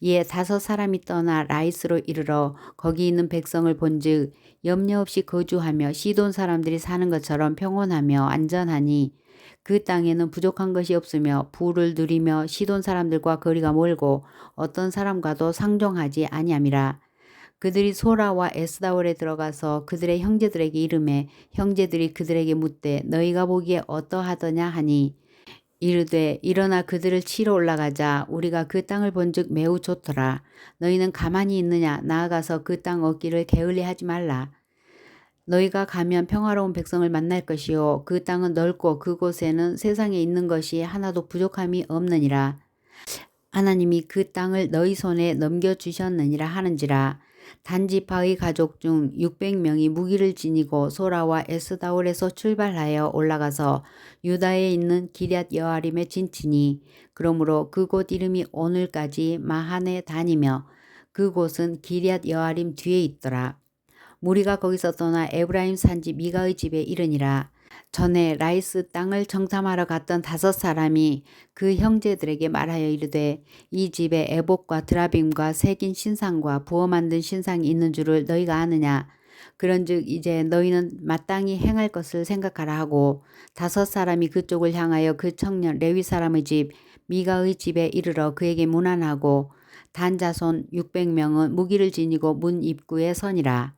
이에 5사람이 떠나 라이스로 이르러 거기 있는 백성을 본즉 염려 없이 거주하며 시돈 사람들이 사는 것처럼 평온하며 안전하니 그 땅에는 부족한 것이 없으며 부를 누리며 시돈 사람들과 거리가 멀고 어떤 사람과도 상종하지 아니함이라. 그들이 소라와 에스다올에 들어가서 그들의 형제들에게 이르매 형제들이 그들에게 묻되 너희가 보기에 어떠하더냐 하니 이르되 일어나 그들을 치러 올라가자. 우리가 그 땅을 본즉 매우 좋더라. 너희는 가만히 있느냐. 나아가서 그 땅 얻기를 게을리하지 말라. 너희가 가면 평화로운 백성을 만날 것이요 그 땅은 넓고 그곳에는 세상에 있는 것이 하나도 부족함이 없느니라. 하나님이 그 땅을 너희 손에 넘겨주셨느니라 하는지라. 단지파의 가족 중 600명이 무기를 지니고 소라와 에스다올에서 출발하여 올라가서 유다에 있는 기럇 여아림에 진치니 그러므로 그곳 이름이 오늘까지 마하네 다니며 그곳은 기럇 여아림 뒤에 있더라. 무리가 거기서 떠나 에브라임 산지 미가의 집에 이르니라. 전에 라이스 땅을 정탐하러 갔던 5사람이 그 형제들에게 말하여 이르되 이 집에 에봇과 드라빔과 새긴 신상과 부어 만든 신상이 있는 줄을 너희가 아느냐. 그런즉 이제 너희는 마땅히 행할 것을 생각하라 하고 5사람이 그쪽을 향하여 그 청년 레위 사람의 집 미가의 집에 이르러 그에게 문안하고 단 자손 600명은 무기를 지니고 문 입구에 서니라.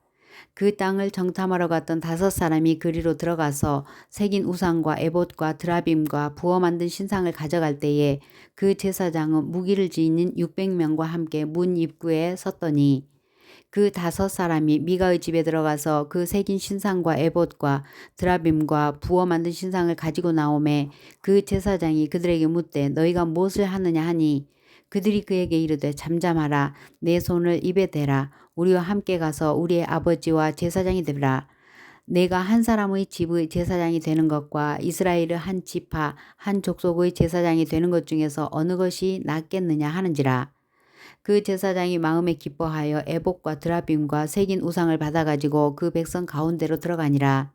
그 땅을 정탐하러 갔던 5사람이 그리로 들어가서 새긴 우상과 에봇과 드라빔과 부어 만든 신상을 가져갈 때에 그 제사장은 무기를 지닌 600명과 함께 문 입구에 섰더니 그 5사람이 미가의 집에 들어가서 그 새긴 신상과 에봇과 드라빔과 부어 만든 신상을 가지고 나오매 그 제사장이 그들에게 묻되 너희가 무엇을 하느냐 하니 그들이 그에게 이르되 잠잠하라. 내 손을 입에 대라. 우리와 함께 가서 우리의 아버지와 제사장이 되라. 내가 한 사람의 집의 제사장이 되는 것과 이스라엘의 한 지파 한 족속의 제사장이 되는 것 중에서 어느 것이 낫겠느냐 하는지라. 그 제사장이 마음에 기뻐하여 에봇과 드라빔과 새긴 우상을 받아가지고 그 백성 가운데로 들어가니라.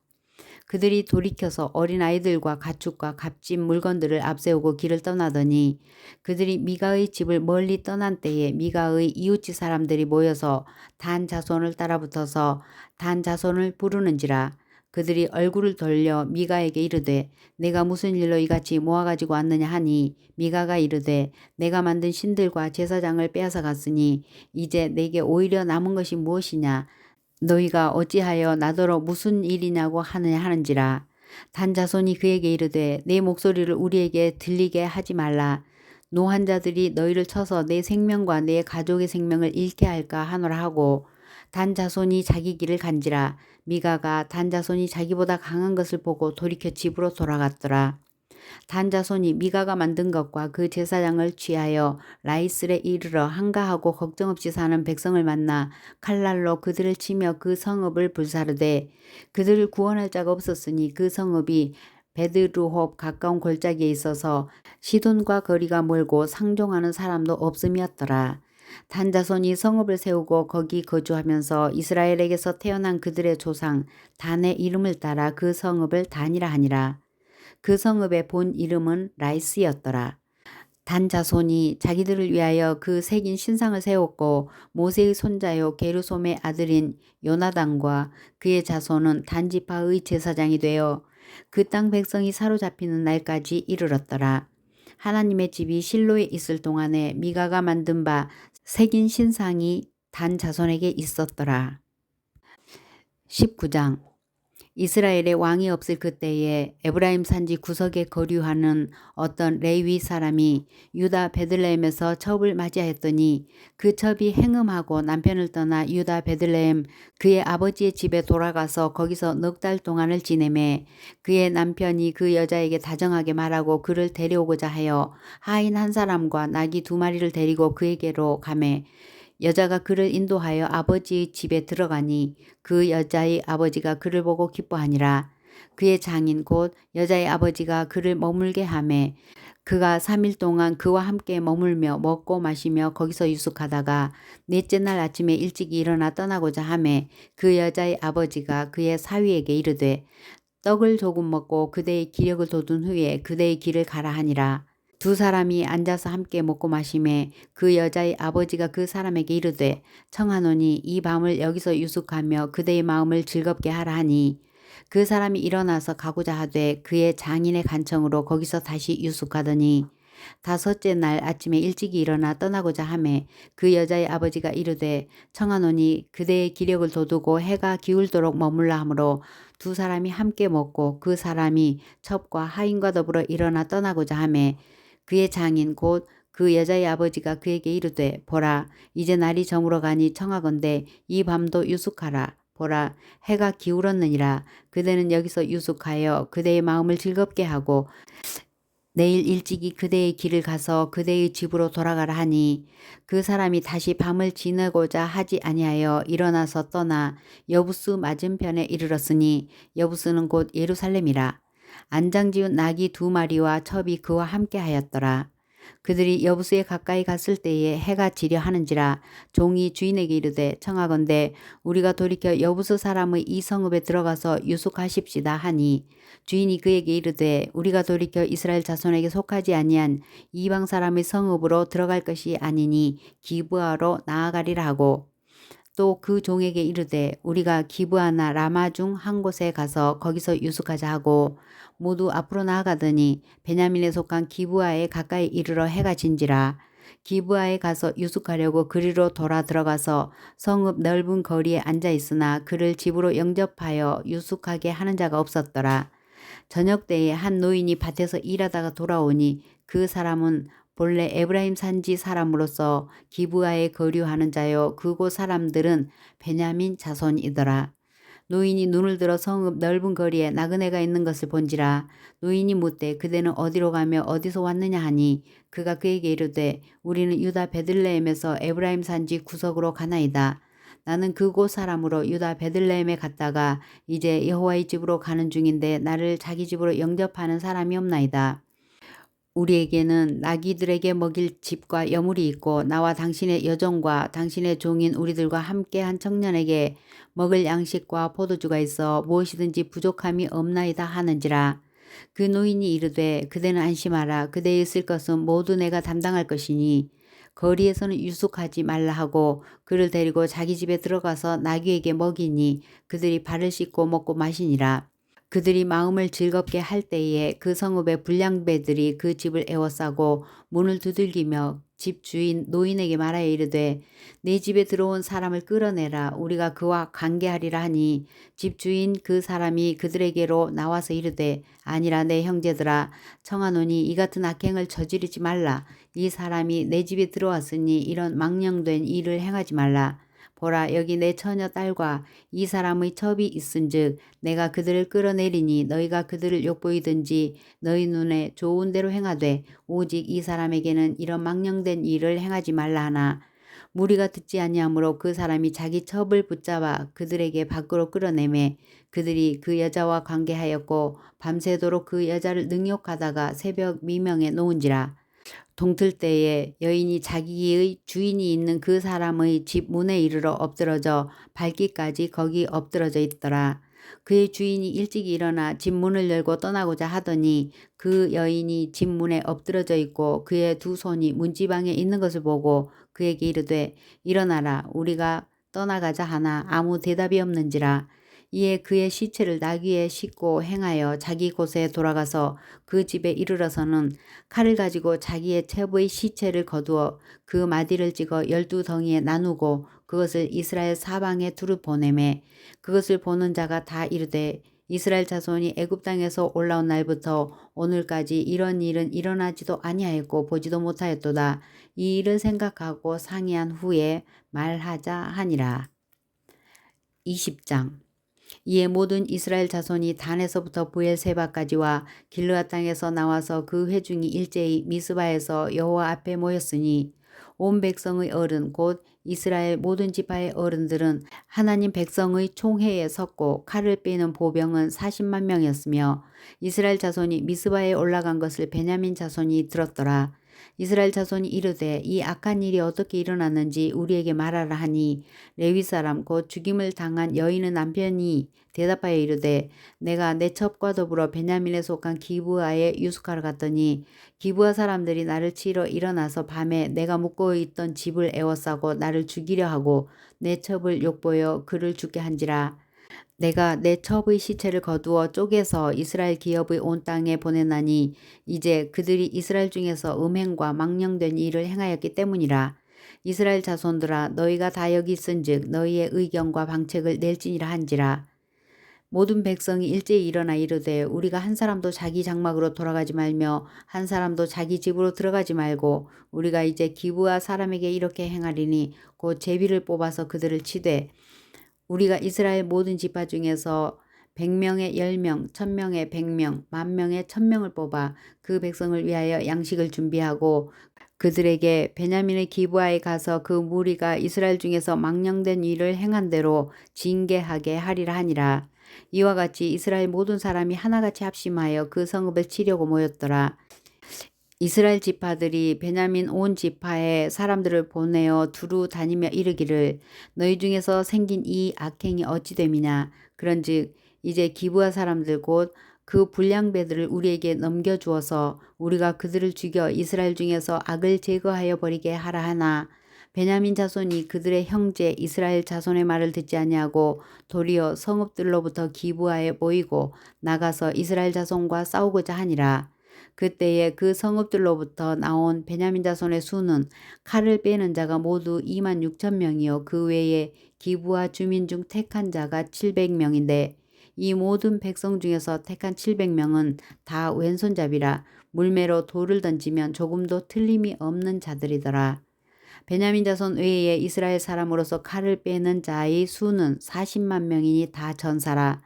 그들이 돌이켜서 어린아이들과 가축과 값진 물건들을 앞세우고 길을 떠나더니 그들이 미가의 집을 멀리 떠난 때에 미가의 이웃집 사람들이 모여서 단 자손을 따라붙어서 단 자손을 부르는지라. 그들이 얼굴을 돌려 미가에게 이르되 내가 무슨 일로 이같이 모아가지고 왔느냐 하니 미가가 이르되 내가 만든 신들과 제사장을 빼앗아 갔으니 이제 내게 오히려 남은 것이 무엇이냐. 너희가 어찌하여 나더러 무슨 일이냐고 하느냐 하는지라. 단 자손이 그에게 이르되 내 목소리를 우리에게 들리게 하지 말라. 노한 자들이 너희를 쳐서 내 생명과 내 가족의 생명을 잃게 할까 하노라 하고 단 자손이 자기 길을 간지라. 미가가 단 자손이 자기보다 강한 것을 보고 돌이켜 집으로 돌아갔더라. 단 자손이 미가가 만든 것과 그 제사장을 취하여 라이슬에 이르러 한가하고 걱정 없이 사는 백성을 만나 칼날로 그들을 치며 그 성읍을 불사르되 그들을 구원할 자가 없었으니 그 성읍이 베드루홉 가까운 골짜기에 있어서 시돈과 거리가 멀고 상종하는 사람도 없음이었더라. 단 자손이 성읍을 세우고 거기 거주하면서 이스라엘에게서 태어난 그들의 조상 단의 이름을 따라 그 성읍을 단이라 하니라. 그 성읍의 본 이름은 라이스였더라. 단 자손이 자기들을 위하여 그 새긴 신상을 세웠고 모세의 손자요 게르솜의 아들인 요나단과 그의 자손은 단지파의 제사장이 되어 그 땅 백성이 사로잡히는 날까지 이르렀더라. 하나님의 집이 실로에 있을 동안에 미가가 만든 바 새긴 신상이 단 자손에게 있었더라. 19장 이스라엘의 왕이 없을 그때에 에브라임 산지 구석에 거류하는 어떤 레위 사람이 유다 베들레헴에서 첩을 맞이하였더니 그 첩이 행음하고 남편을 떠나 유다 베들레헴 그의 아버지의 집에 돌아가서 거기서 넉 달 동안을 지내매 그의 남편이 그 여자에게 다정하게 말하고 그를 데려오고자 하여 하인 한 사람과 나귀 2마리를 데리고 그에게로 가매 여자가 그를 인도하여 아버지의 집에 들어가니 그 여자의 아버지가 그를 보고 기뻐하니라. 그의 장인 곧 여자의 아버지가 그를 머물게 하매 그가 3일 동안 그와 함께 머물며 먹고 마시며 거기서 유숙하다가 넷째 날 아침에 일찍 일어나 떠나고자 하매 그 여자의 아버지가 그의 사위에게 이르되 떡을 조금 먹고 그대의 기력을 돋운 후에 그대의 길을 가라 하니라. 두 사람이 앉아서 함께 먹고 마시매 그 여자의 아버지가 그 사람에게 이르되 청하노니 이 밤을 여기서 유숙하며 그대의 마음을 즐겁게 하라 하니 그 사람이 일어나서 가고자 하되 그의 장인의 간청으로 거기서 다시 유숙하더니 다섯째 날 아침에 일찍이 일어나 떠나고자 하매 그 여자의 아버지가 이르되 청하노니 그대의 기력을 돋우고 해가 기울도록 머물라 하므로 두 사람이 함께 먹고 그 사람이 첩과 하인과 더불어 일어나 떠나고자 하매 그의 장인 곧 그 여자의 아버지가 그에게 이르되 보라 이제 날이 저물어 가니 청하건대 이 밤도 유숙하라. 보라 해가 기울었느니라. 그대는 여기서 유숙하여 그대의 마음을 즐겁게 하고 내일 일찍이 그대의 길을 가서 그대의 집으로 돌아가라 하니 그 사람이 다시 밤을 지내고자 하지 아니하여 일어나서 떠나 여부스 맞은편에 이르렀으니 여부스는 곧 예루살렘이라. 안장지은 낙이 두 마리와 첩이 그와 함께 하였더라. 그들이 여부스에 가까이 갔을 때에 해가 지려 하는지라 종이 주인에게 이르되 청하건대 우리가 돌이켜 여부스 사람의 이 성읍에 들어가서 유숙하십시다 하니 주인이 그에게 이르되 우리가 돌이켜 이스라엘 자손에게 속하지 아니한 이방 사람의 성읍으로 들어갈 것이 아니니 기브아로 나아가리라 하고 또 그 종에게 이르되 우리가 기브아나 라마 중 한 곳에 가서 거기서 유숙하자 하고 모두 앞으로 나아가더니 베냐민에 속한 기브아에 가까이 이르러 해가 진지라. 기브아에 가서 유숙하려고 그리로 돌아 들어가서 성읍 넓은 거리에 앉아 있으나 그를 집으로 영접하여 유숙하게 하는 자가 없었더라. 저녁 때에 한 노인이 밭에서 일하다가 돌아오니 그 사람은 본래 에브라임 산지 사람으로서 기브아에 거류하는 자요 그곳 사람들은 베냐민 자손이더라. 노인이 눈을 들어 성읍 넓은 거리에 나그네가 있는 것을 본지라. 노인이 묻되 그대는 어디로 가며 어디서 왔느냐 하니 그가 그에게 이르되 우리는 유다 베들레헴에서 에브라임 산지 구석으로 가나이다. 나는 그곳 사람으로 유다 베들레헴에 갔다가 이제 여호와의 집으로 가는 중인데 나를 자기 집으로 영접하는 사람이 없나이다. 우리에게는 나귀들에게 먹일 집과 여물이 있고 나와 당신의 여종과 당신의 종인 우리들과 함께한 청년에게 먹을 양식과 포도주가 있어 무엇이든지 부족함이 없나이다 하는지라. 그 노인이 이르되 그대는 안심하라. 그대의 쓸 것은 모두 내가 담당할 것이니 거리에서는 유숙하지 말라 하고 그를 데리고 자기 집에 들어가서 나귀에게 먹이니 그들이 발을 씻고 먹고 마시니라. 그들이 마음을 즐겁게 할 때에 그 성읍의 불량배들이 그 집을 에워싸고 문을 두들기며 집 주인 노인에게 말하여 이르되 내 집에 들어온 사람을 끌어내라. 우리가 그와 관계하리라 하니 집 주인 그 사람이 그들에게로 나와서 이르되 아니라 내 형제들아 청하노니 이 같은 악행을 저지르지 말라. 이 사람이 내 집에 들어왔으니 이런 망령된 일을 행하지 말라. 보라 여기 내 처녀 딸과 이 사람의 첩이 있은즉 내가 그들을 끌어내리니 너희가 그들을 욕보이든지 너희 눈에 좋은 대로 행하되 오직 이 사람에게는 이런 망령된 일을 행하지 말라 하나 무리가 듣지 아니하므로 그 사람이 자기 첩을 붙잡아 그들에게 밖으로 끌어내매 그들이 그 여자와 관계하였고 밤새도록 그 여자를 능욕하다가 새벽 미명에 놓은지라. 동틀 때에 여인이 자기의 주인이 있는 그 사람의 집 문에 이르러 엎드러져 밟기까지 거기 엎드러져 있더라. 그의 주인이 일찍 일어나 집 문을 열고 떠나고자 하더니 그 여인이 집 문에 엎드러져 있고 그의 두 손이 문지방에 있는 것을 보고 그에게 이르되 일어나라 우리가 떠나가자 하나 아무 대답이 없는지라. 이에 그의 시체를 나귀에 싣고 행하여 자기 곳에 돌아가서 그 집에 이르러서는 칼을 가지고 자기의 첩의 시체를 거두어 그 마디를 찍어 12덩이에 나누고 그것을 이스라엘 사방에 두루 보내매 그것을 보는 자가 다 이르되 이스라엘 자손이 애굽 땅에서 올라온 날부터 오늘까지 이런 일은 일어나지도 아니하였고 보지도 못하였도다. 이 일을 생각하고 상의한 후에 말하자 하니라. 20장 이에 모든 이스라엘 자손이 단에서부터 브엘세바까지와 길르앗 땅에서 나와서 그 회중이 일제히 미스바에서 여호와 앞에 모였으니 온 백성의 어른 곧 이스라엘 모든 지파의 어른들은 하나님 백성의 총회에 섰고 칼을 빼는 보병은 40만 명이었으며 이스라엘 자손이 미스바에 올라간 것을 베냐민 자손이 들었더라. 이스라엘 자손이 이르되 이 악한 일이 어떻게 일어났는지 우리에게 말하라 하니 레위 사람 곧 죽임을 당한 여인의 남편이 대답하여 이르되 내가 내 첩과 더불어 베냐민에 속한 기브아에 유숙하러 갔더니 기브아 사람들이 나를 치러 일어나서 밤에 내가 묵고 있던 집을 에워싸고 나를 죽이려 하고 내 첩을 욕보여 그를 죽게 한지라. 내가 내 첩의 시체를 거두어 쪼개서 이스라엘 기업의 온 땅에 보내나니 이제 그들이 이스라엘 중에서 음행과 망령된 일을 행하였기 때문이라. 이스라엘 자손들아 너희가 다 여기 있은즉 너희의 의견과 방책을 낼지니라 한지라. 모든 백성이 일제히 일어나 이르되 우리가 한 사람도 자기 장막으로 돌아가지 말며 한 사람도 자기 집으로 들어가지 말고 우리가 이제 기브아 사람에게 이렇게 행하리니 곧 제비를 뽑아서 그들을 치되 우리가 이스라엘 모든 지파 중에서 100명에 10명, 1000명에 100명, 10,000명에 1000명을 뽑아 그 백성을 위하여 양식을 준비하고 그들에게 베냐민의 기브아에 가서 그 무리가 이스라엘 중에서 망령된 일을 행한 대로 징계하게 하리라 하니라. 이와 같이 이스라엘 모든 사람이 하나같이 합심하여 그 성읍을 치려고 모였더라. 이스라엘 지파들이 베냐민 온 지파에 사람들을 보내어 두루 다니며 이르기를 너희 중에서 생긴 이 악행이 어찌 됨이냐. 그런즉 이제 기브아 사람들 곧 그 불량배들을 우리에게 넘겨주어서 우리가 그들을 죽여 이스라엘 중에서 악을 제거하여 버리게 하라 하나 베냐민 자손이 그들의 형제 이스라엘 자손의 말을 듣지 아니하고 도리어 성읍들로부터 기브아에 모이고 나가서 이스라엘 자손과 싸우고자 하니라. 그때에 그 성읍들로부터 나온 베냐민 자손의 수는 칼을 빼는 자가 모두 26,000명이요 그 외에 기브아 주민 중 택한 자가 700명인데 이 모든 백성 중에서 택한 700명은 다 왼손잡이라 물매로 돌을 던지면 조금도 틀림이 없는 자들이더라. 베냐민 자손 외에 이스라엘 사람으로서 칼을 빼는 자의 수는 40만 명이니 다 전사라.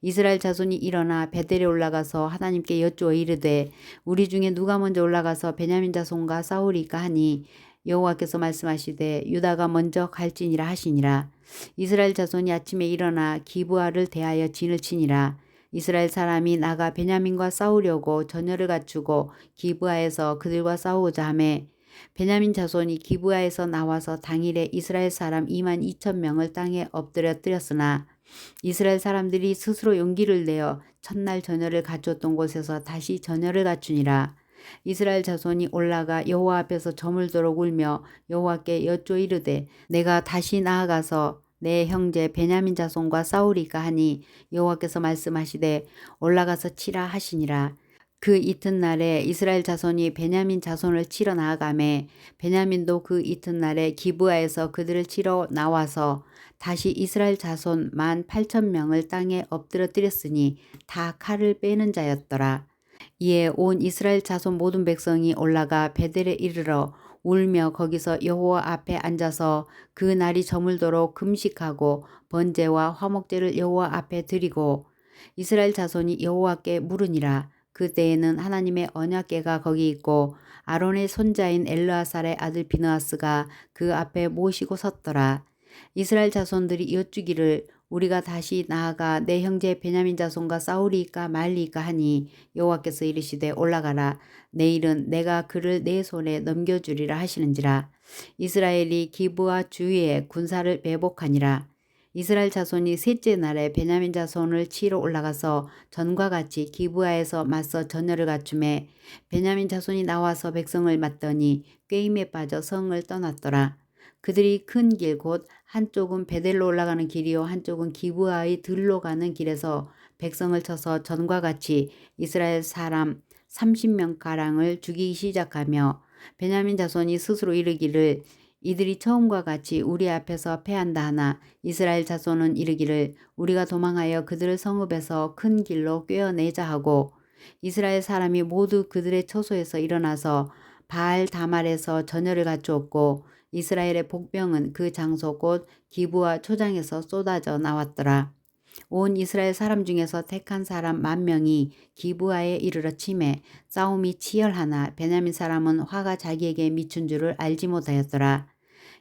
이스라엘 자손이 일어나 베델에 올라가서 하나님께 여쭈어 이르되 우리 중에 누가 먼저 올라가서 베냐민 자손과 싸우리까 하니 여호와께서 말씀하시되 유다가 먼저 갈지니라 하시니라. 이스라엘 자손이 아침에 일어나 기브아를 대하여 진을 치니라. 이스라엘 사람이 나가 베냐민과 싸우려고 전열을 갖추고 기브아에서 그들과 싸우고자 하매 베냐민 자손이 기브아에서 나와서 당일에 이스라엘 사람 22,000명을 땅에 엎드려뜨렸으나 이스라엘 사람들이 스스로 용기를 내어 첫날 전열을 갖췄던 곳에서 다시 전열을 갖추니라. 이스라엘 자손이 올라가 여호와 앞에서 저물도록 울며 여호와께 여쭈어 이르되 내가 다시 나아가서 내 형제 베냐민 자손과 싸우리까 하니 여호와께서 말씀하시되 올라가서 치라 하시니라. 그 이튿날에 이스라엘 자손이 베냐민 자손을 치러 나아가매 베냐민도 그 이튿날에 기브아에서 그들을 치러 나와서 다시 이스라엘 자손 18,000명을 땅에 엎드려뜨렸으니 다 칼을 빼는 자였더라. 이에 온 이스라엘 자손 모든 백성이 올라가 베델에 이르러 울며 거기서 여호와 앞에 앉아서 그 날이 저물도록 금식하고 번제와 화목제를 여호와 앞에 드리고 이스라엘 자손이 여호와께 물으니라. 그때에는 하나님의 언약궤가 거기 있고 아론의 손자인 엘르아살의 아들 비느하스가 그 앞에 모시고 섰더라. 이스라엘 자손들이 여쭈기를 우리가 다시 나아가 내 형제 베냐민 자손과 싸우리까 말리까 하니 여호와께서 이르시되 올라가라. 내일은 내가 그를 내 손에 넘겨주리라 하시는지라. 이스라엘이 기브아 주위에 군사를 매복하니라. 이스라엘 자손이 셋째 날에 베냐민 자손을 치러 올라가서 전과 같이 기브아에서 맞서 전열을 갖추매 베냐민 자손이 나와서 백성을 맞더니 꾀임에 빠져 성을 떠났더라. 그들이 큰 길 곧 한쪽은 베델로 올라가는 길이요 한쪽은 기브아의 들로 가는 길에서 백성을 쳐서 전과 같이 이스라엘 사람 30명가량을 죽이기 시작하며 베냐민 자손이 스스로 이르기를 이들이 처음과 같이 우리 앞에서 패한다 하나 이스라엘 자손은 이르기를 우리가 도망하여 그들을 성읍에서 큰 길로 꿰어내자 하고 이스라엘 사람이 모두 그들의 처소에서 일어나서 바알 다말에서 전열을 갖추었고 이스라엘의 복병은 그 장소 곧 기브아 초장에서 쏟아져 나왔더라. 온 이스라엘 사람 중에서 택한 사람 10,000명이 기브아에 이르러 치매 싸움이 치열하나 베냐민 사람은 화가 자기에게 미춘 줄을 알지 못하였더라.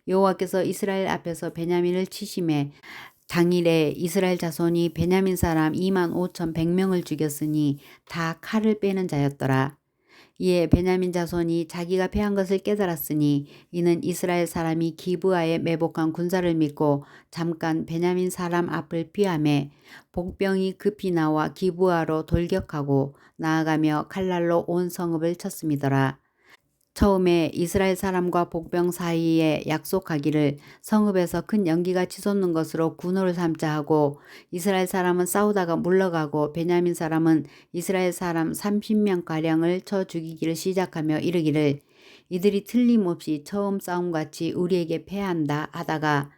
여호와께서 이스라엘 앞에서 베냐민을 치심에 당일에 이스라엘 자손이 베냐민 사람 25,100명을 죽였으니 다 칼을 빼는 자였더라. 이에 베냐민 자손이 자기가 패한 것을 깨달았으니 이는 이스라엘 사람이 기브아에 매복한 군사를 믿고 잠깐 베냐민 사람 앞을 피하매 복병이 급히 나와 기브아로 돌격하고 나아가며 칼날로 온 성읍을 쳤음이더라. 처음에 이스라엘 사람과 복병 사이에 약속하기를 성읍에서 큰 연기가 치솟는 것으로 군호를 삼자 하고 이스라엘 사람은 싸우다가 물러가고 베냐민 사람은 이스라엘 사람 30명가량을 쳐 죽이기를 시작하며 이르기를 이들이 틀림없이 처음 싸움같이 우리에게 패한다 하다가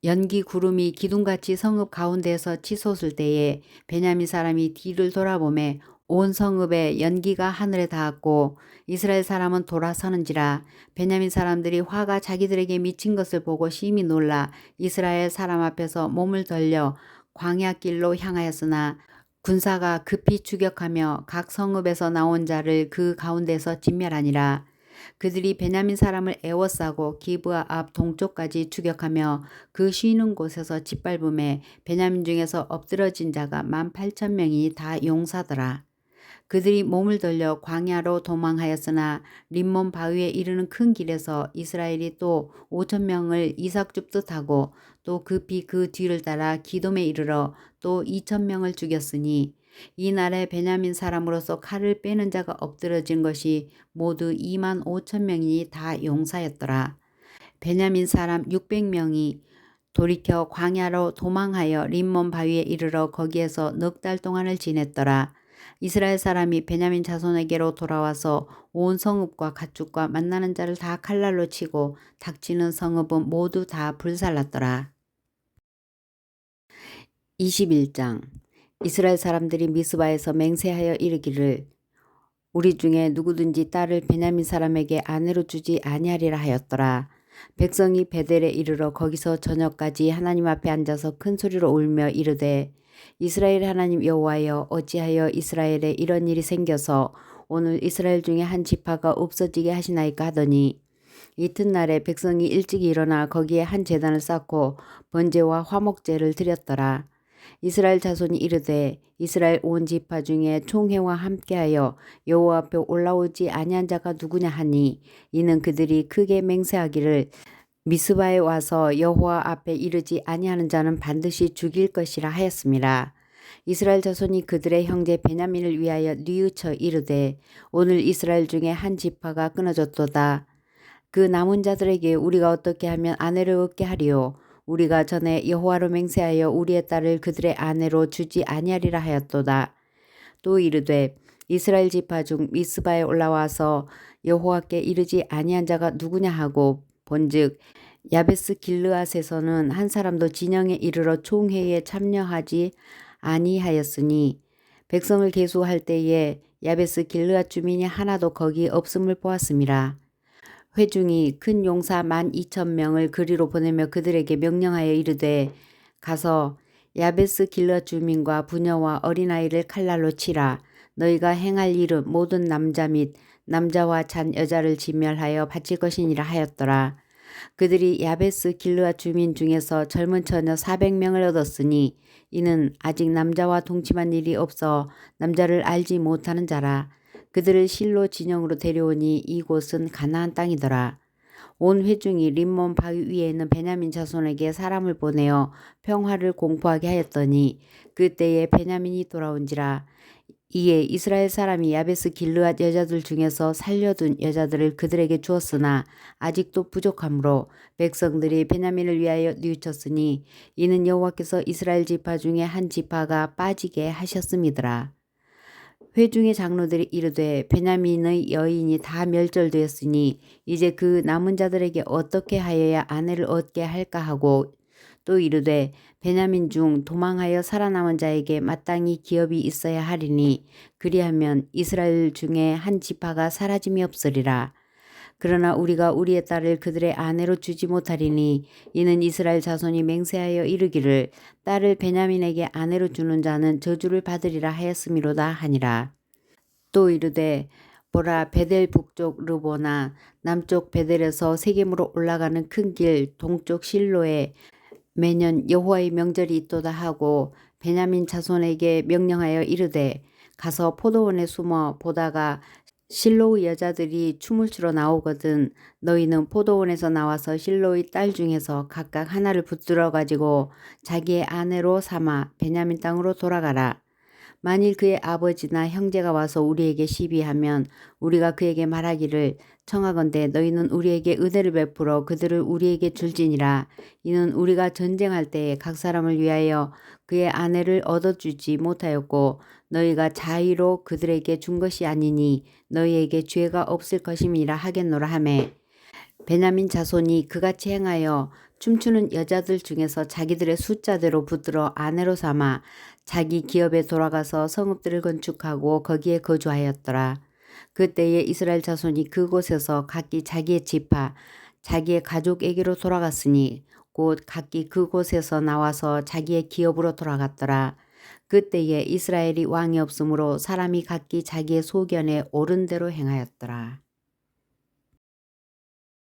연기 구름이 기둥같이 성읍 가운데에서 치솟을 때에 베냐민 사람이 뒤를 돌아보매 온 성읍에 연기가 하늘에 닿았고 이스라엘 사람은 돌아서는지라. 베냐민 사람들이 화가 자기들에게 미친 것을 보고 심히 놀라 이스라엘 사람 앞에서 몸을 돌려 광야길로 향하였으나 군사가 급히 추격하며 각 성읍에서 나온 자를 그 가운데서 진멸하니라. 그들이 베냐민 사람을 애워싸고 기브아 앞 동쪽까지 추격하며 그 쉬는 곳에서 짓밟음에 베냐민 중에서 엎드러진 자가 18,000명이 다 용사더라. 그들이 몸을 돌려 광야로 도망하였으나 림몬 바위에 이르는 큰 길에서 이스라엘이 또 5,000명을 이삭 줍듯 하고 또 급히 그 뒤를 따라 기돔에 이르러 또 2,000명을 죽였으니 이 날에 베냐민 사람으로서 칼을 빼는 자가 엎드러진 것이 모두 25,000명이니 다 용사였더라. 베냐민 사람 600명이 돌이켜 광야로 도망하여 림몬 바위에 이르러 거기에서 넉 달 동안을 지냈더라. 이스라엘 사람이 베냐민 자손에게로 돌아와서 온 성읍과 가축과 만나는 자를 다 칼날로 치고 닥치는 성읍은 모두 다 불살랐더라. 21장 이스라엘 사람들이 미스바에서 맹세하여 이르기를 우리 중에 누구든지 딸을 베냐민 사람에게 아내로 주지 아니하리라 하였더라. 백성이 베델에 이르러 거기서 저녁까지 하나님 앞에 앉아서 큰 소리로 울며 이르되 이스라엘 하나님 여호와여 어찌하여 이스라엘에 이런 일이 생겨서 오늘 이스라엘 중에 한 지파가 없어지게 하시나이까 하더니 이튿날에 백성이 일찍 일어나 거기에 한 제단을 쌓고 번제와 화목제를 드렸더라. 이스라엘 자손이 이르되 이스라엘 온 지파 중에 총회와 함께하여 여호와 앞에 올라오지 아니한 자가 누구냐 하니 이는 그들이 크게 맹세하기를 미스바에 와서 여호와 앞에 이르지 아니하는 자는 반드시 죽일 것이라 하였습니다. 이스라엘 자손이 그들의 형제 베냐민을 위하여 뉘우쳐 이르되 오늘 이스라엘 중에 한 지파가 끊어졌도다. 그 남은 자들에게 우리가 어떻게 하면 아내를 얻게 하리요. 우리가 전에 여호와로 맹세하여 우리의 딸을 그들의 아내로 주지 아니하리라 하였도다. 또 이르되 이스라엘 지파 중 미스바에 올라와서 여호와께 이르지 아니한 자가 누구냐 하고 본즉 야베스 길르앗에서는 한 사람도 진영에 이르러 총회에 참여하지 아니하였으니 백성을 계수할 때에 야베스 길르앗 주민이 하나도 거기 없음을 보았음이라. 회중이 큰 용사 12,000명을 그리로 보내며 그들에게 명령하여 이르되 가서 야베스 길르앗 주민과 부녀와 어린아이를 칼날로 치라. 너희가 행할 일은 모든 남자 및 남자와 잔 여자를 진멸하여 바칠 것이니라 하였더라. 그들이 야베스 길르앗 주민 중에서 젊은 처녀 400명을 얻었으니 이는 아직 남자와 동침한 일이 없어 남자를 알지 못하는 자라. 그들을 실로 진영으로 데려오니 이곳은 가나안 땅이더라. 온 회중이 림몬 바위 위에 있는 베냐민 자손에게 사람을 보내어 평화를 공포하게 하였더니 그때에 베냐민이 돌아온지라. 이에 이스라엘 사람이 야베스 길르앗 여자들 중에서 살려둔 여자들을 그들에게 주었으나 아직도 부족하므로 백성들이 베냐민을 위하여 뉘우쳤으니 이는 여호와께서 이스라엘 지파 중에 한 지파가 빠지게 하셨음이더라. 회중의 장로들이 이르되 베냐민의 여인이 다 멸절되었으니 이제 그 남은 자들에게 어떻게 하여야 아내를 얻게 할까 하고 또 이르되 베냐민 중 도망하여 살아남은 자에게 마땅히 기업이 있어야 하리니 그리하면 이스라엘 중에 한 지파가 사라짐이 없으리라. 그러나 우리가 우리의 딸을 그들의 아내로 주지 못하리니 이는 이스라엘 자손이 맹세하여 이르기를 딸을 베냐민에게 아내로 주는 자는 저주를 받으리라 하였음이로다 하니라. 또 이르되 보라 베델 북쪽 르보나 남쪽 베델에서 세겜으로 올라가는 큰 길 동쪽 실로에 매년 여호와의 명절이 있도다 하고 베냐민 자손에게 명령하여 이르되 가서 포도원에 숨어 보다가 실로의 여자들이 춤을 추러 나오거든 너희는 포도원에서 나와서 실로의 딸 중에서 각각 하나를 붙들어 가지고 자기의 아내로 삼아 베냐민 땅으로 돌아가라. 만일 그의 아버지나 형제가 와서 우리에게 시비하면 우리가 그에게 말하기를 청하건대 너희는 우리에게 은혜를 베풀어 그들을 우리에게 줄지니라. 이는 우리가 전쟁할 때에 각 사람을 위하여 그의 아내를 얻어주지 못하였고 너희가 자의로 그들에게 준 것이 아니니 너희에게 죄가 없을 것임이라 하겠노라 하매 베냐민 자손이 그같이 행하여 춤추는 여자들 중에서 자기들의 숫자대로 붙들어 아내로 삼아 자기 기업에 돌아가서 성읍들을 건축하고 거기에 거주하였더라. 그때에 이스라엘 자손이 그곳에서 각기 자기의 지파 자기의 가족에게로 돌아갔으니 곧 각기 그곳에서 나와서 자기의 기업으로 돌아갔더라. 그때에 이스라엘이 왕이 없으므로 사람이 각기 자기의 소견에 옳은 대로 행하였더라.